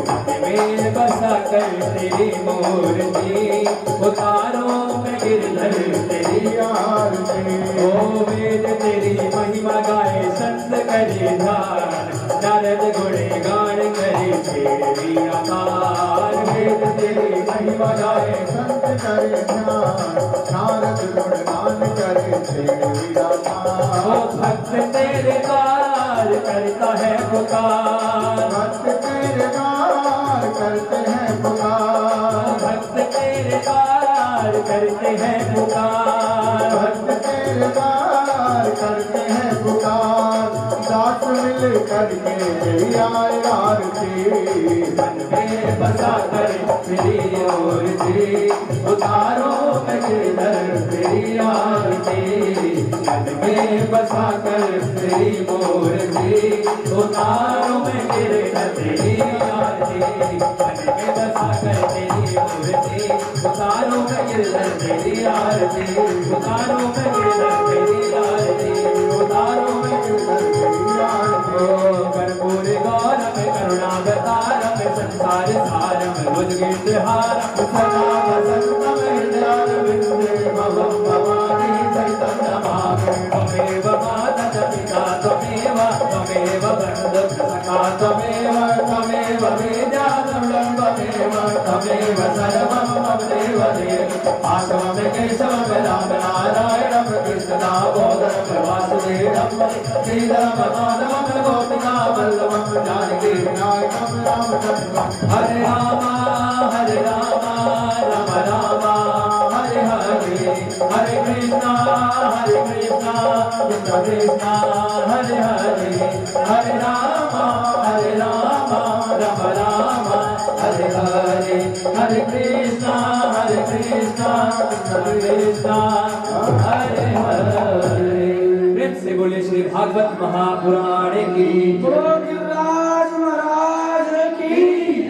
मन में बसा कर तेरी मूर्ति उतारो मैं गिरधर तेरी आरती। ओ वेद तेरी महिमा गाए संत करे ध्यान। नारद गुणे गान करे तेरी अपार। वेद तेरी महिमा गाए संत करे ध्यान। नारद गुण गान करे तेरी दातार। ओ भक्त तेरे द्वार करता है पुकार। भक्त तेरे द्वार करते हैं पुकार। भक्त तेरे द्वार करते हैं पुकार। भक्त तेरे द्वार करते हैं पुकार। दास मिल करके तेरी आए आरती। मन में बसा कर तेरी मूर्ति उतारो मैं गिरधर तेरी आरती। मन में बसा कर तेरी मूर्ति उतारो मैं गिरधर तेरी आरती। मन में बसा कर तेरी मूर्ति उतारो मैं गिरधर तेरी आरती। उतारो मैं गिरधर तेरी आरती। उतारो मैं गिरधर तेरी आरती। कर्पूर गौरव करुणा सार सार में रोज गिरहार सदा वसंतम हृदयारविंदे भवं भवानी चैतन्य त्वमेव माता च पिता त्वमेव बन्धुः सखा त्वमेव विद्या सर्वं त्वमेव सर्वं मम देव आत्मं केशवं राम नारायण कृष्ण दामोदर वासुदेवं श्रीधरं माधवं गोपिका वल्लभं जानकी विनायकं रामचन्द्रं हरे राम राम राम हरे हरे हरे कृष्णा कृष्ण कृष्ण हरे हरे हरे राम राम राम हरे हरे हरे कृष्णा कृष्ण कृष्ण हरे हरे। प्रेम से बोले श्री भागवत महापुराण की।